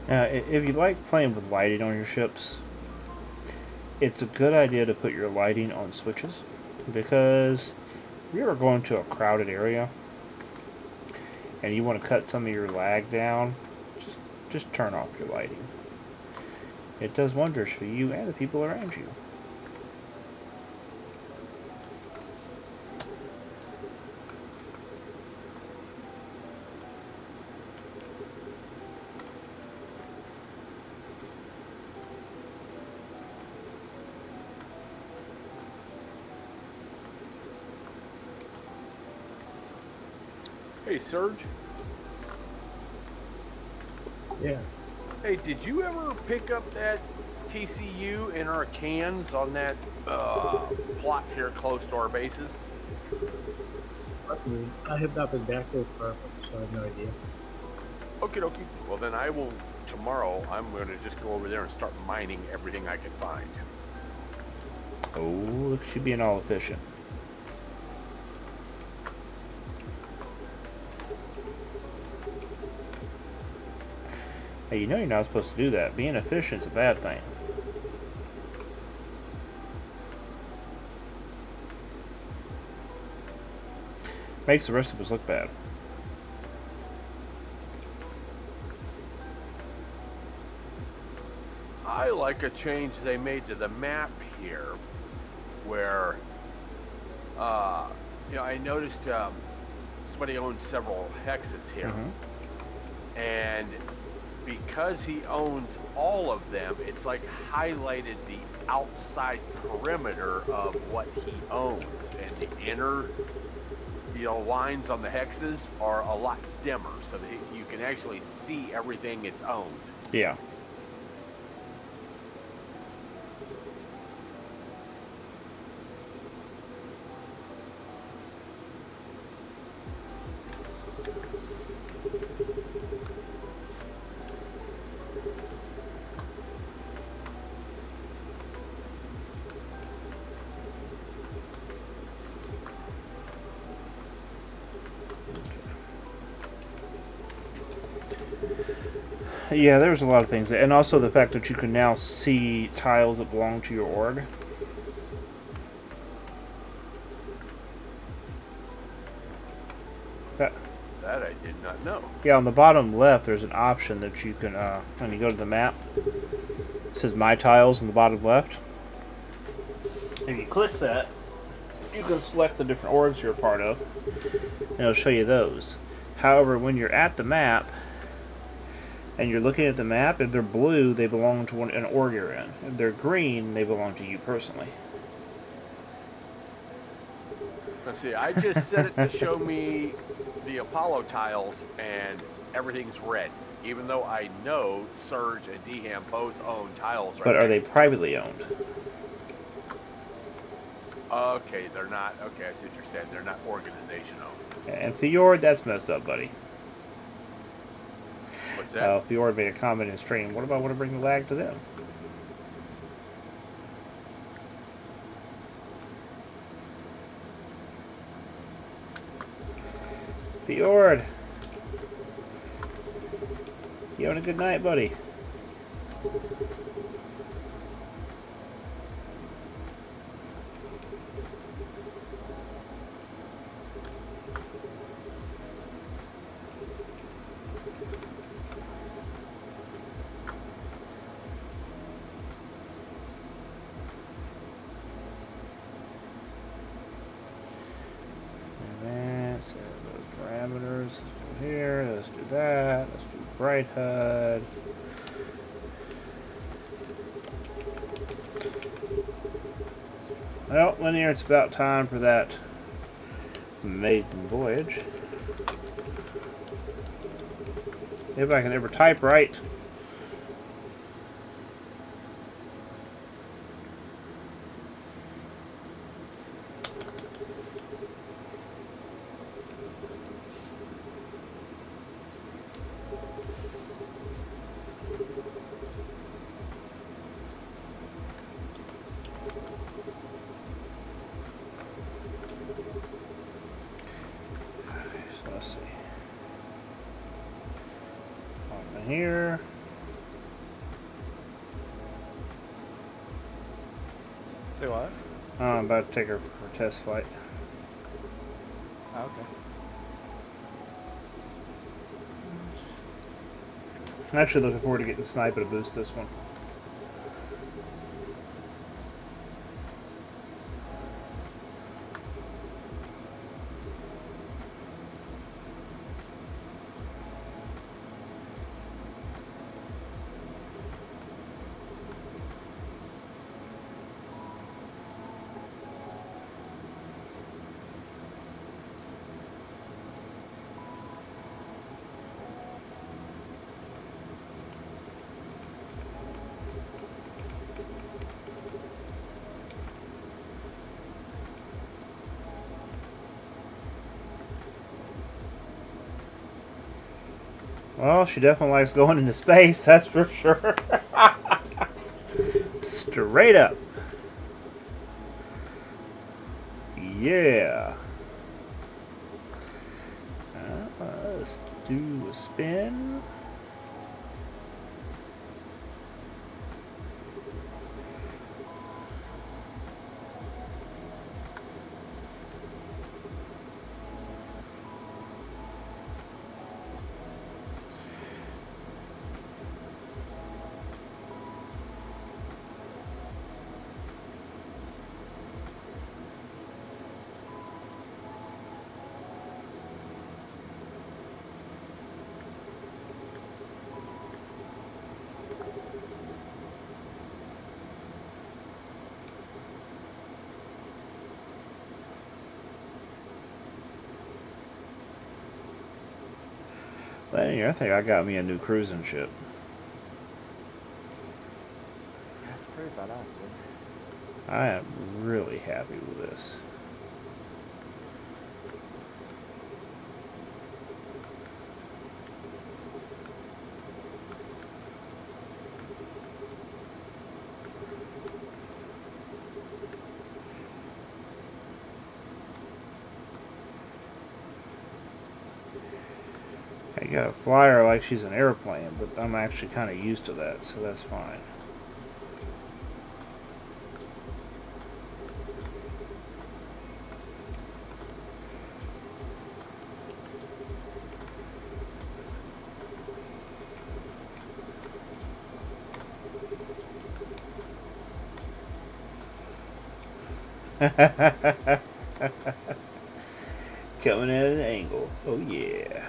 S1: Now, if you like playing with lighting on your ships, it's a good idea to put your lighting on switches, because if you are going to a crowded area and you want to cut some of your lag down, just turn off your lighting. It does wonders for you and the people around you.
S5: Hey, Serge.
S4: Yeah.
S5: Hey, did you ever pick up that TCU in our cans on that plot here close to our bases?
S4: I have not been back there far, so I have no idea.
S5: Okie dokie. Well, then I will, tomorrow, I'm going to just go over there and start mining everything I can find.
S1: Oh, look at you being all efficient. Hey, you know you're not supposed to do that. Being efficient is a bad thing. Makes the rest of us look bad.
S5: I like a change they made to the map here, where, I noticed somebody owns several hexes here, and because he owns all of them, it's like highlighted the outside perimeter of what he owns, and the inner, lines on the hexes are a lot dimmer, so that you can actually see everything it's owned.
S1: Yeah. Yeah, there's a lot of things, and also the fact that you can now see tiles that belong to your org. That,
S5: That I did not know.
S1: yeah, on the bottom left, there's an option that you can, when you go to the map, it says My Tiles in the bottom left. If you click that, you can select the different orgs you're a part of, and it'll show you those. However, when you're at the map, and you're looking at the map, if they're blue, they belong to an org you're in. If they're green, they belong to you personally.
S5: Let's see, I just set it to show me the Apollo tiles, and everything's red. Even though I know Surge and Dham both own tiles right
S1: But are they
S5: next to
S1: privately owned?
S5: them. Okay, they're not. Okay, I see what you're saying. They're not organization owned.
S1: And Fjord, that's messed up, buddy.
S5: What's that?
S1: Fjord made a comment in stream. What about want to bring the lag to them? Fjord! You having a good night, buddy? Parameters, let's do here, let's do that, let's do bright HUD. Well, linear, it's about time for that maiden voyage. If I can ever type right. Let's see. On here.
S3: Say what?
S1: I'm about to take her for a test flight.
S3: Oh, okay.
S1: I'm actually looking forward to getting the sniper to boost this one. Well, she definitely likes going into space, that's for sure. Straight up. Yeah. Let's do a spin. But anyway, I think I got me a new cruising ship.
S3: That's pretty badass, dude.
S1: I am really happy with this. You gotta fly her like she's an airplane, but I'm actually kind of used to that, so that's fine. Coming at an angle. Oh yeah.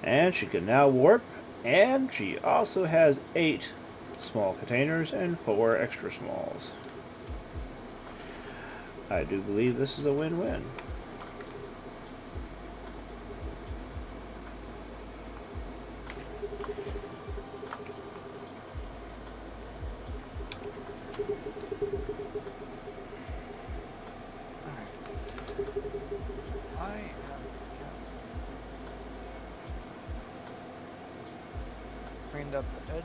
S1: And she can now warp, and she also has 8 small containers and 4 extra smalls. I do believe this is a win-win.
S3: Cleaned up the edges.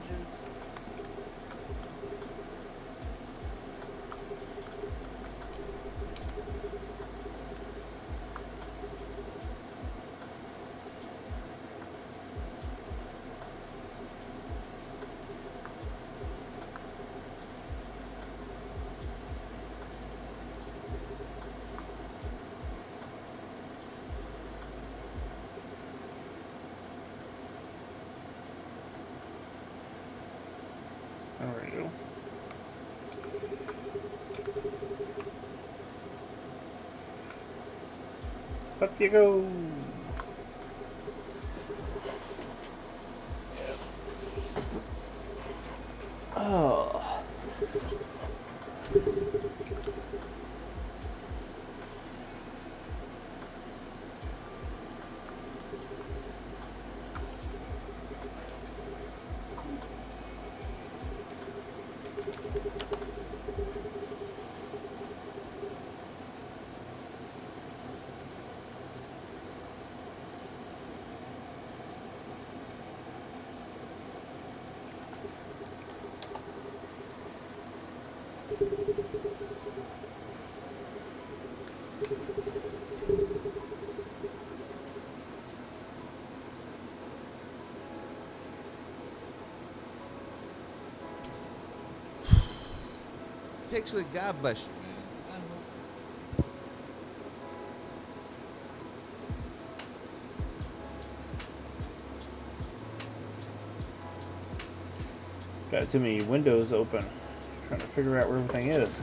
S1: There we go. Up you go. Oh.
S7: Pixley, God bless you, man.
S1: Got too many windows open. Trying to figure out where everything is.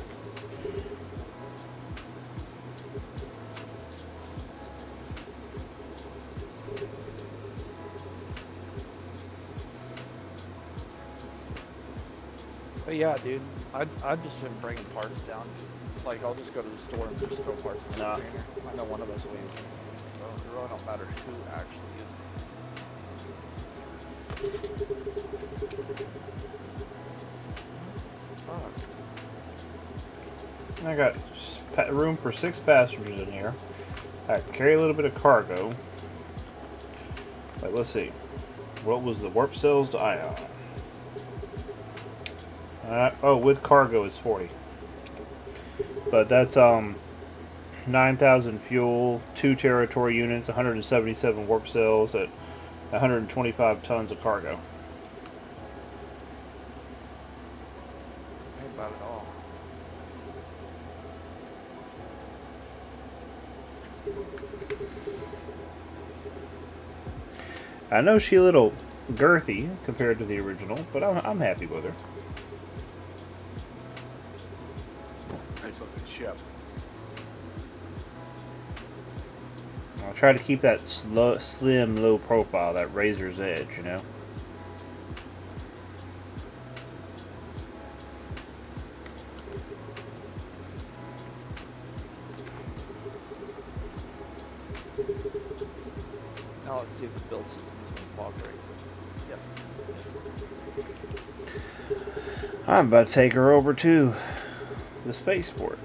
S3: But yeah, dude, I've just been bringing parts down. Like, I'll just go to the store and just throw parts in the
S1: Nah.
S3: container. I know one of us leaves. So it really don't matter who actually Fuck.
S1: I got room for 6 passengers in here. I carry a little bit of cargo. But let's see. What was the warp cells to ion? Oh, with cargo is 40. But that's 9,000 fuel, 2 territory units, 177 warp cells at 125 tons of cargo.
S3: Ain't about it all.
S1: I know she's a little girthy compared to the original, but I'm happy with her.
S5: Nice looking ship.
S1: I'll try to keep that slim, low profile, that razor's edge, you know?
S3: Now let's see if the build system is going to cooperate. Yes.
S1: I'm about to take her over to the spaceport.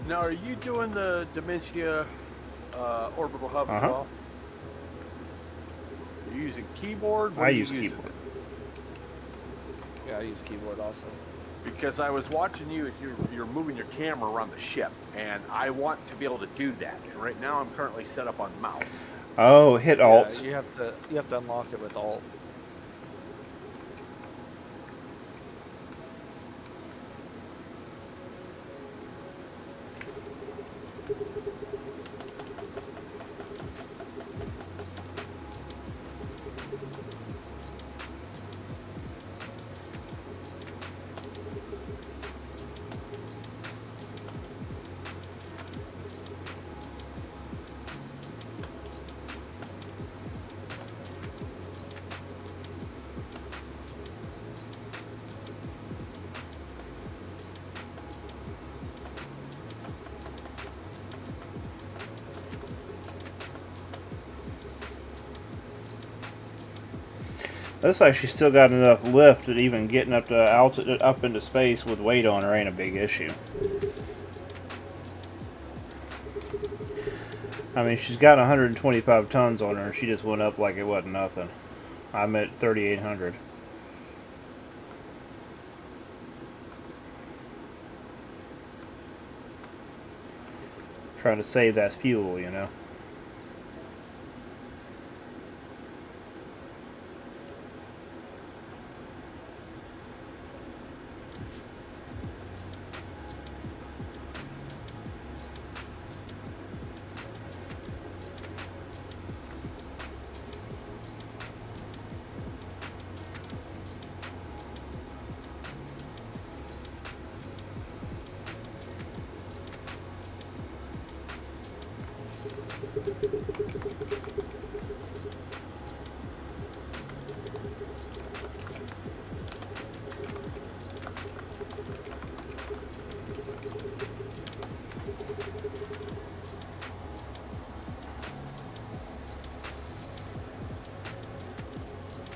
S5: Now, are you doing the Dementia orbital hub as well? Are you using keyboard? What
S1: I
S5: are you
S1: use
S5: using?
S1: keyboard.
S3: Yeah, I use keyboard also.
S5: Because I was watching you, you're moving your camera around the ship, and I want to be able to do that. And right now, I'm currently set up on mouse.
S1: Oh, hit Alt.
S3: Yeah, you have to unlock it with Alt.
S1: Looks like she's still got enough lift that even getting up to up into space with weight on her ain't a big issue. I mean, she's got 125 tons on her, and she just went up like it wasn't nothing. I'm at 3,800. Trying to save that fuel, you know.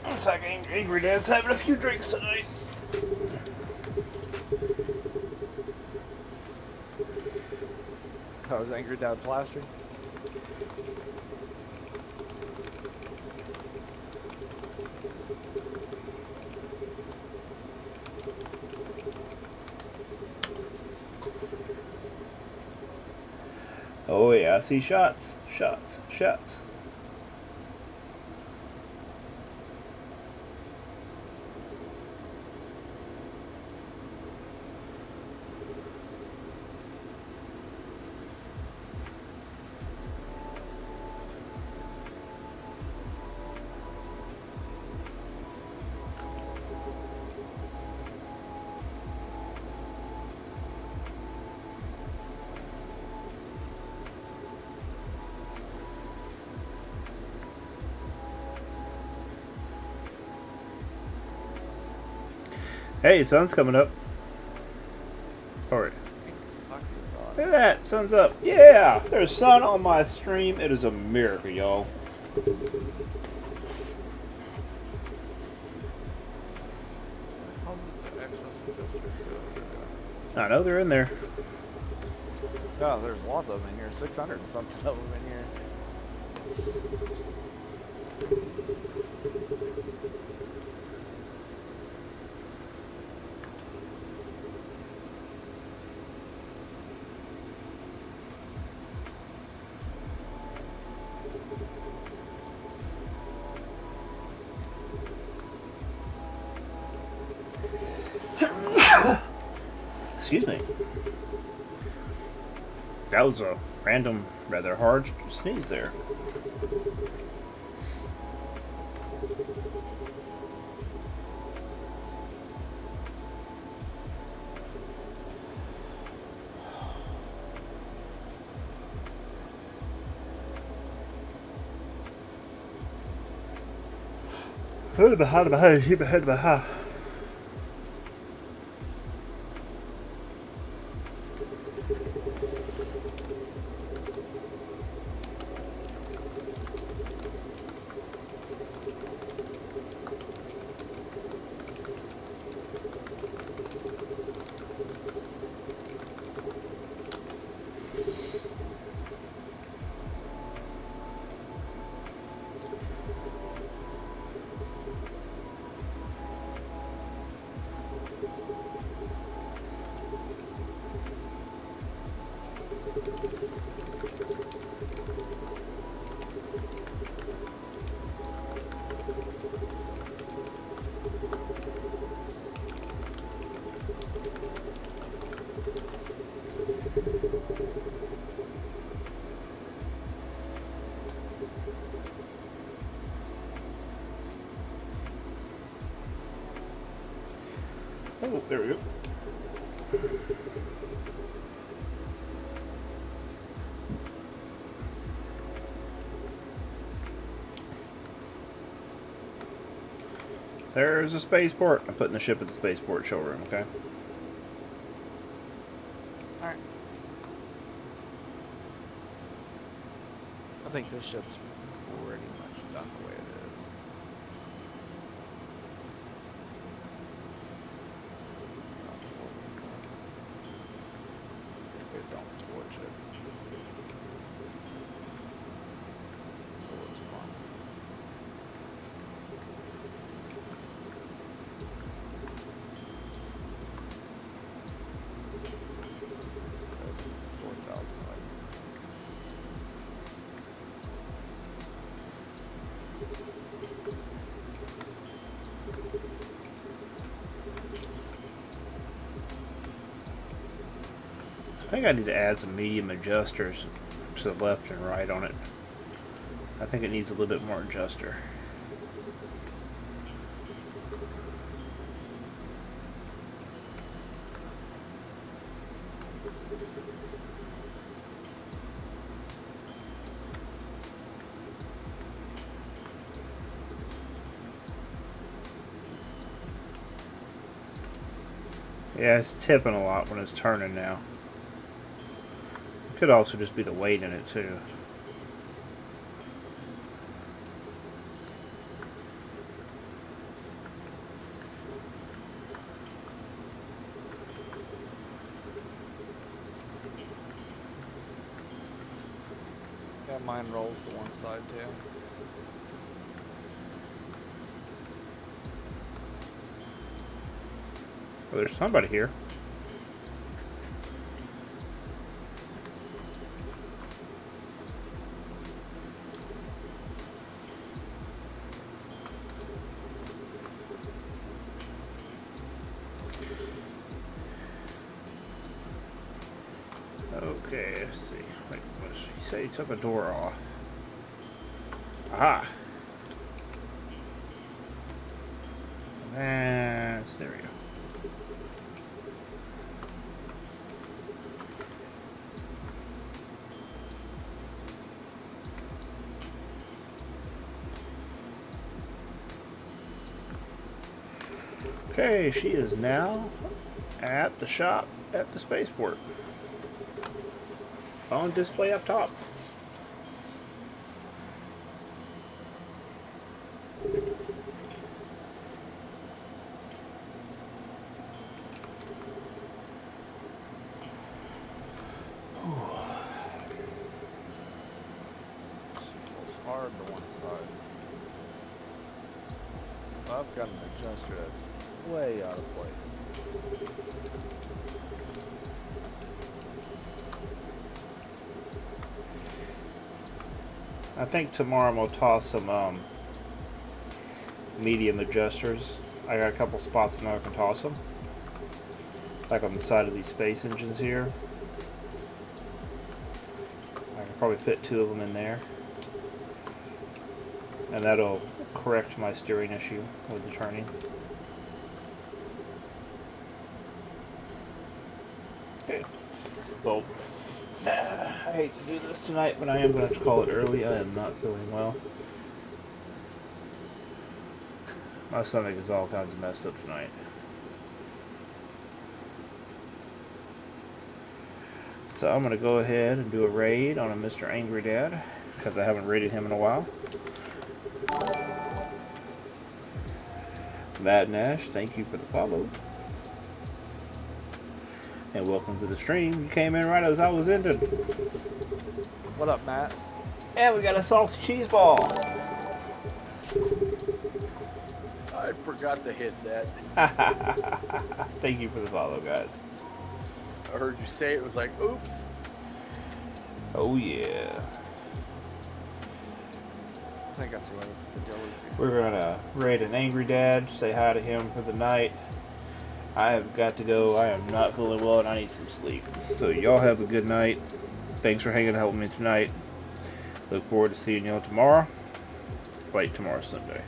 S1: Looks like Angry Dad's having a few drinks tonight.
S3: I was Angry Dad plastering.
S1: Oh yeah, I see shots. Shots. Shots. Hey, sun's coming up. Alright. Look at that, sun's up. Yeah, there's sun on my stream. It is a miracle, y'all. I know they're in there.
S3: No, there's lots of them in here. 600 and something of them in here.
S1: Excuse me. That was a random, rather hard sneeze there. Oh, there we go. There's a spaceport. I'm putting the ship at the spaceport showroom, okay?
S3: Alright. I think this ship's pretty much done the way it is. It don't torch it. Oh, it's fun. Torch outside.
S1: I think I need to add some medium adjusters to the left and right on it. I think it needs a little bit more adjuster. Yeah, it's tipping a lot when it's turning now. It could also just be the weight in it too.
S3: Yeah, mine rolls to one side too.
S1: Well, there's somebody here. Okay, let's see. Wait, he said he took a door off. Aha! And there we go. Okay, she is now at the shop at the spaceport. On display up top.
S3: It's hard to one side. I've got an adjuster that's way out of place.
S1: I think tomorrow I'm gonna toss some medium adjusters. I got a couple spots now I can toss them, like on the side of these space engines here. I can probably fit 2 of them in there, and that'll correct my steering issue with the turning. Okay. Well, I hate to do this tonight, but I am going to call it early. I am not feeling well. My stomach is all kinds of messed up tonight. So I'm going to go ahead and do a raid on a Mr. Angry Dad, because I haven't raided him in a while. Matt Nash, thank you for the follow. And welcome to the stream. You came in right as I was ending.
S3: What up, Matt?
S1: And we got a salty cheese ball.
S5: I forgot to hit that.
S1: Thank you for the follow, guys.
S5: I heard you say it, was like, oops.
S1: Oh yeah.
S3: I think I see what the deal is here.
S1: We're gonna raid an Angry Dad, say hi to him for the night. I have got to go. I am not feeling well and I need some sleep. So y'all have a good night. Thanks for hanging out with me tonight. Look forward to seeing y'all tomorrow. Wait, tomorrow's Sunday.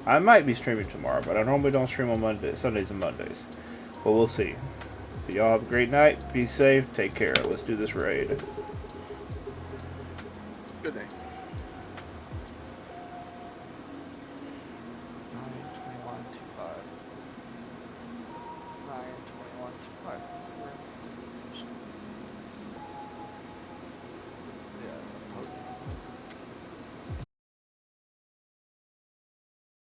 S1: I might be streaming tomorrow, but I normally don't stream on Monday, Sundays and Mondays. But we'll see. But y'all have a great night. Be safe. Take care. Let's do this raid.
S5: Good night.